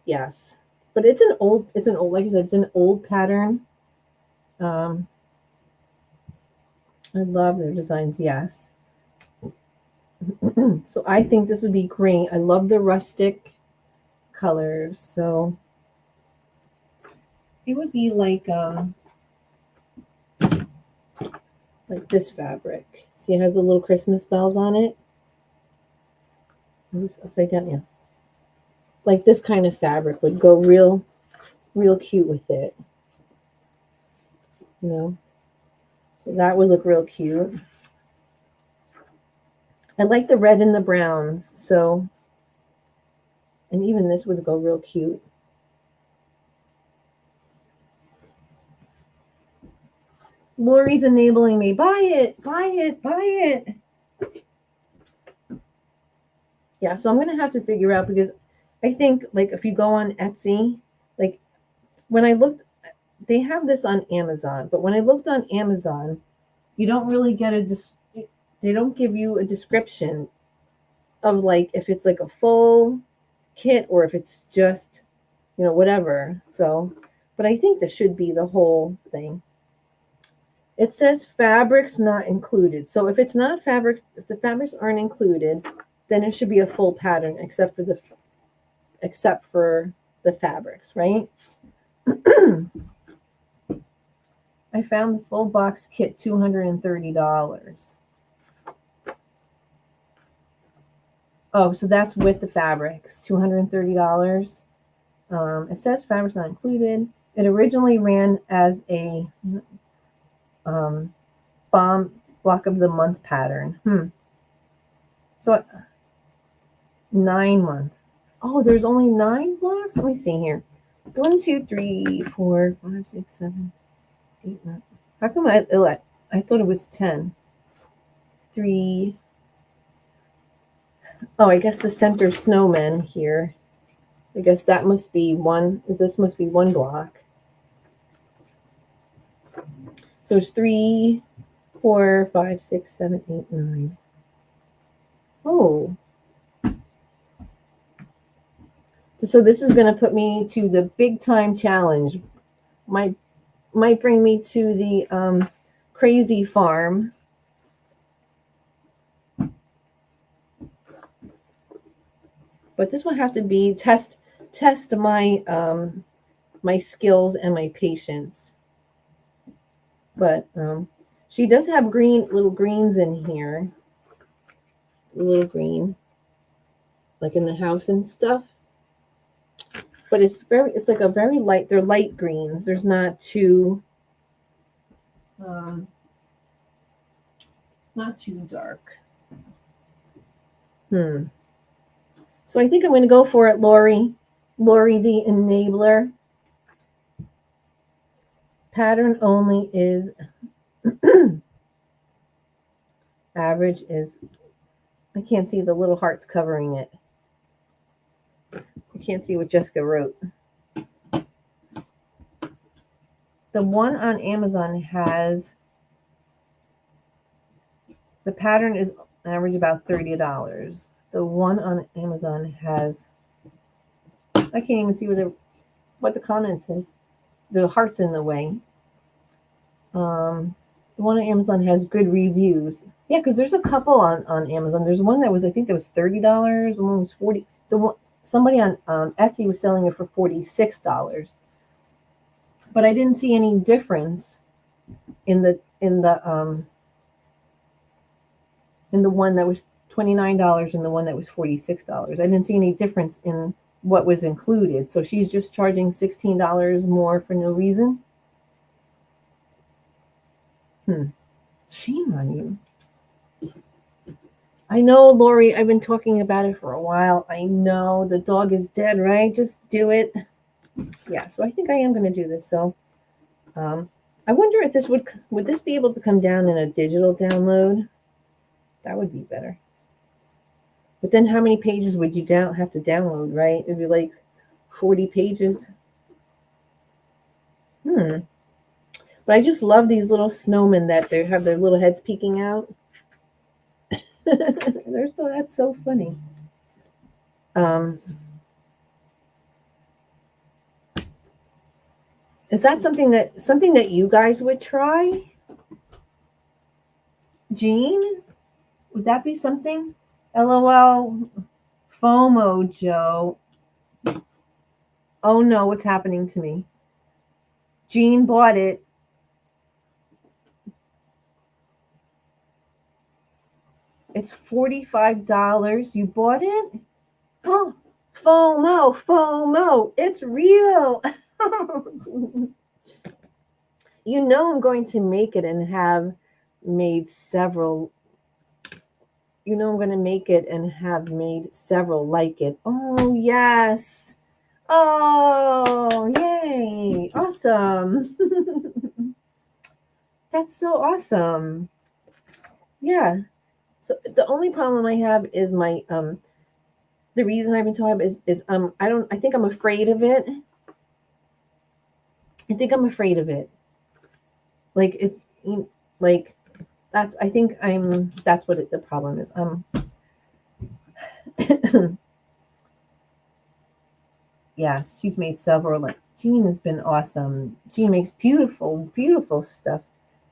Yes, but it's an old, like I said, it's an old pattern. I love their designs. Yes. So I think this would be great. I love the rustic colors. So it would be like this fabric. See, it has the little Christmas bells on it. Is this upside down? Yeah. Like this kind of fabric would go real cute with it. You know? So that would look real cute. I like the red and the browns. So, and even this would go real cute. Lori's enabling me. Buy it, buy it, buy it. Yeah, so I'm going to have to figure out, because I think like if you go on Etsy, like when I looked, they have this on Amazon, but when I looked on Amazon, you don't really get they don't give you a description of like if it's like a full kit or if it's just, you know, whatever. So, but I think this should be the whole thing. It says fabrics not included. So if it's not fabric, if the fabrics aren't included, then it should be a full pattern except for the fabrics, right? I found the full box kit, $230. Oh, so that's with the fabrics, $230. It says fabrics not included. It originally ran as a bomb block of the month pattern. So 9 month. Oh, there's only 9 blocks. Let me see here. 1, 2, 3, 4, 5, 6, 7, 8, 9. How come I thought it was 10? 3. Oh, I guess the center snowman here. I guess that must be one. This must be 1 block. So it's 3, 4, 5, 6, 7, 8, 9. Oh. So this is going to put me to the big time challenge. Might bring me to the crazy farm. But this will have to be test my my skills and my patience. But she does have little greens in here. Little green, like in the house and stuff. But it's like a very light. They're light greens. There's not too dark. So I think I'm going to go for it, Lori. Lori, the enabler. Pattern only is average is, I can't see the little hearts covering it. I can't see what Jessica wrote. The one on Amazon has The pattern is average about $30. The one on Amazon has, I can't even see what the comment says. The heart's in the way. The one on Amazon has good reviews. Yeah, because there's a couple on Amazon. There's one that was, I think that was $30. The one was 40. The one somebody on Etsy was selling it for $46. But I didn't see any difference in the one that was $29 and the one that was $46. I didn't see any difference in what was included. So she's just charging $16 more for no reason. Shame on you. I know, Lori, I've been talking about it for a while. I know the dog is dead, right? Just do it. Yeah, so I think I am going to do this. So I wonder if this would this be able to come down in a digital download? That would be better. But then how many pages would you have to download, right? It'd be like 40 pages. But I just love these little snowmen that they have their little heads peeking out. That's so funny. Is that something that you guys would try? Jean? Would that be something? LOL. FOMO, Joe. Oh no, what's happening to me? Jean bought it. It's $45. You bought it? Oh, FOMO. It's real. You know I'm going to make it and have made several. You know I'm going to make it and have made several like it. Oh, yes. Oh, yay. Awesome. That's so awesome. Yeah. So the only problem I have is my the reason I've been talking about is I think I'm afraid of it. Like it's like that's what the problem is. Yeah, she's made several. Like Jean has been awesome. Jean makes beautiful, beautiful stuff.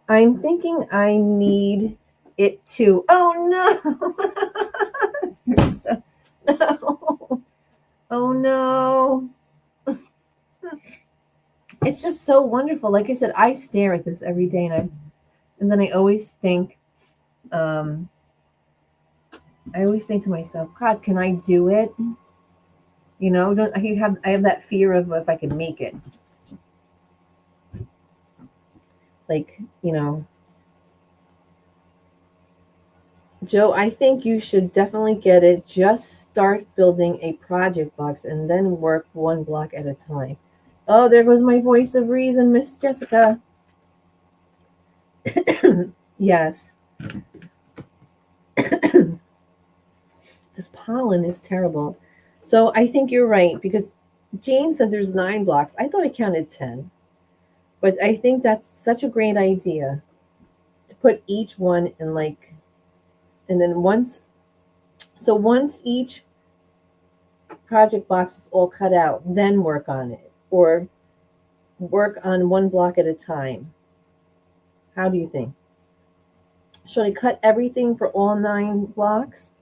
I'm thinking I need it too. Oh no, Teresa. No. Oh no. It's just so wonderful. Like I said, I stare at this every day, and then I always think, I always think to myself, God, can I do it? You know, I have that fear of if I can make it. Like, you know, Joe, I think you should definitely get it. Just start building a project box and then work one block at a time. Oh, there goes my voice of reason, Miss Jessica. Yes. This pollen is terrible. So I think you're right because Jane said there's 9 blocks. I thought I counted 10. But I think that's such a great idea to put each one in and then once each project box is all cut out, then work on it or work on one block at a time. How do you think? Should I cut everything for all 9 blocks?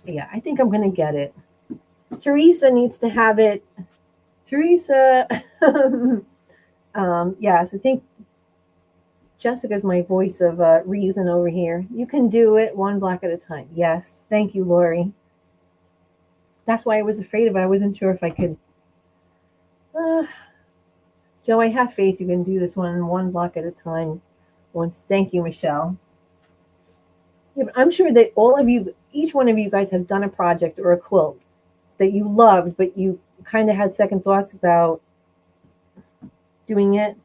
Yeah, I think I'm going to get it. Teresa needs to have it. Teresa. Yes, I think Jessica's my voice of reason over here. You can do it one block at a time. Yes, thank you, Lori. That's why I was afraid of it. I wasn't sure if I could. Joe, I have faith you can do this one block at a time. Thank you, Michelle. Yeah, but I'm sure that all of you, each one of you guys have done a project or a quilt that you loved, but you kind of had second thoughts about doing it,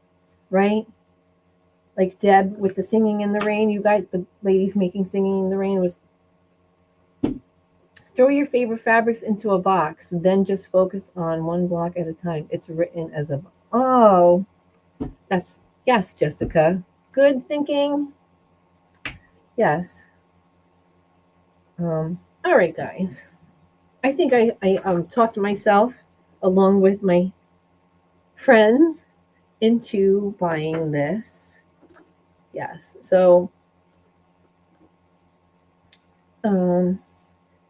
right? Like Deb with the singing in the rain. You guys, the ladies making singing in the rain was Throw your favorite fabrics into a box, then just focus on one block at a time. It's written as a, oh, that's, yes, Jessica. Good thinking. Yes. All right, guys. I think I talked myself along with my friends into buying this. Yes. So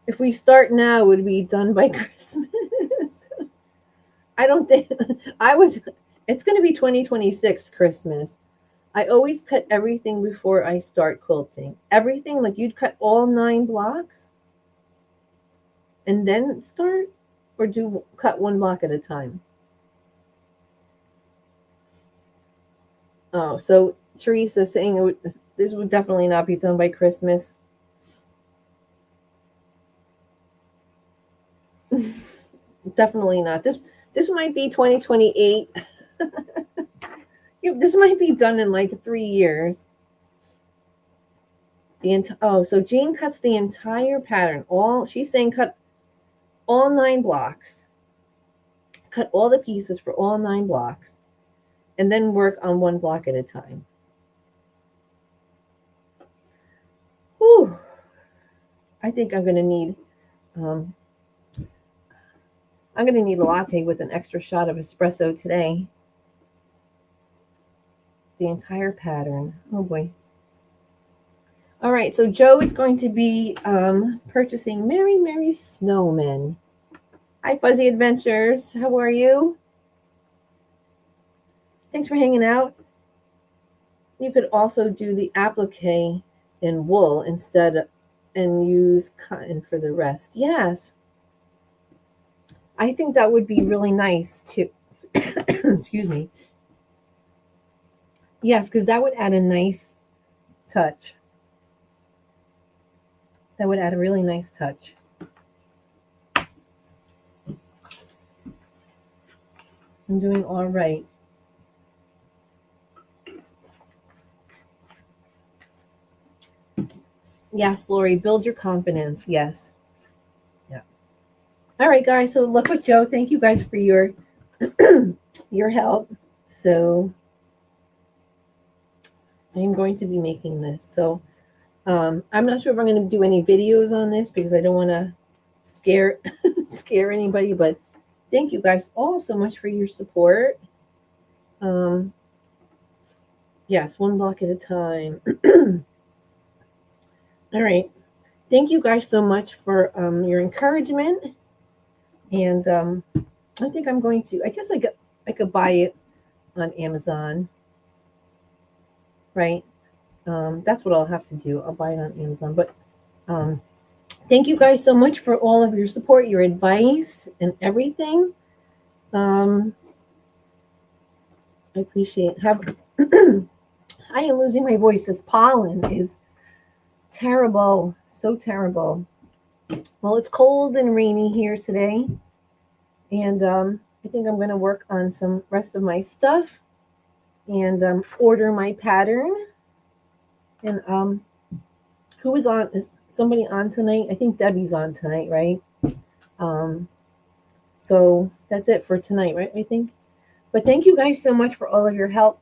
if we start now, it would be done by Christmas. I don't think I was. It's going to be 2026 Christmas. I always cut everything before I start quilting. Everything, like you'd cut all 9 blocks and then start, or do cut one block at a time. Oh, so Teresa saying this would definitely not be done by Christmas. Definitely not. This might be 2028. This might be done in like 3 years. So Jean cuts the entire pattern. She's saying cut all 9 blocks. Cut all the pieces for all 9 blocks, and then work on one block at a time. Whew. I think I'm gonna need a latte with an extra shot of espresso today. The entire pattern. Oh boy. All right, so Joe is going to be purchasing Merry Merry Snowmen. Hi, Fuzzy Adventures. How are you? Thanks for hanging out. You could also do the applique in wool instead and use cotton for the rest. Yes. I think that would be really nice too. Excuse me. Yes, because that would add a nice touch. That would add a really nice touch. I'm doing all right. Yes, Lori, build your confidence. Yes. Yeah. All right, guys. So look with Joe. Thank you guys for your your help. So I'm going to be making this. So I'm not sure if I'm going to do any videos on this because I don't want to scare anybody. But thank you guys all so much for your support. Yes, one block at a time. All right. Thank you guys so much for your encouragement. And I think I'm going to, I guess I could buy it on Amazon. Right? That's what I'll have to do. I'll buy it on Amazon. But thank you guys so much for all of your support, your advice, and everything. I appreciate it. I am losing my voice. This pollen is terrible. So terrible. Well, it's cold and rainy here today. And I think I'm going to work on some rest of my stuff and order my pattern. And who is on? Is somebody on tonight? I think Debbie's on tonight, right? So that's it for tonight, right? I think. But thank you guys so much for all of your help.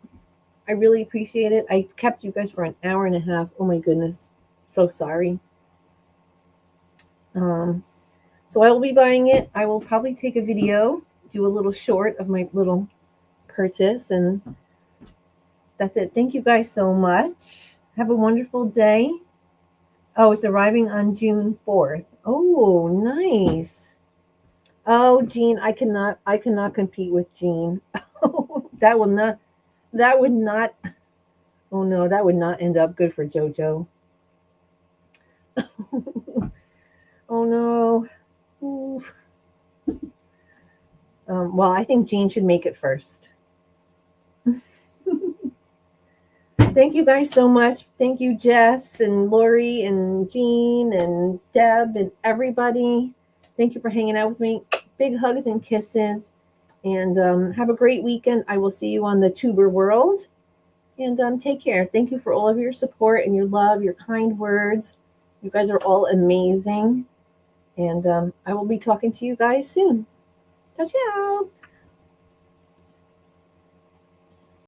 I really appreciate it. I kept you guys for an hour and a half. Oh my goodness. So sorry. So I will be buying it. I will probably take a video, do a little short of my little purchase, and that's it. Thank you guys so much. Have a wonderful day. Oh, it's arriving on June 4th. Oh, nice. Oh, Jean, I cannot compete with Jean. that would not, oh no, that would not end up good for JoJo. Oh no. Well, I think Jean should make it first. Thank you guys so much. Thank you, Jess and Lori and Jean and Deb and everybody. Thank you for hanging out with me. Big hugs and kisses. And have a great weekend. I will see you on the Tuber World. And take care. Thank you for all of your support and your love, your kind words. You guys are all amazing. And I will be talking to you guys soon. Ciao, ciao.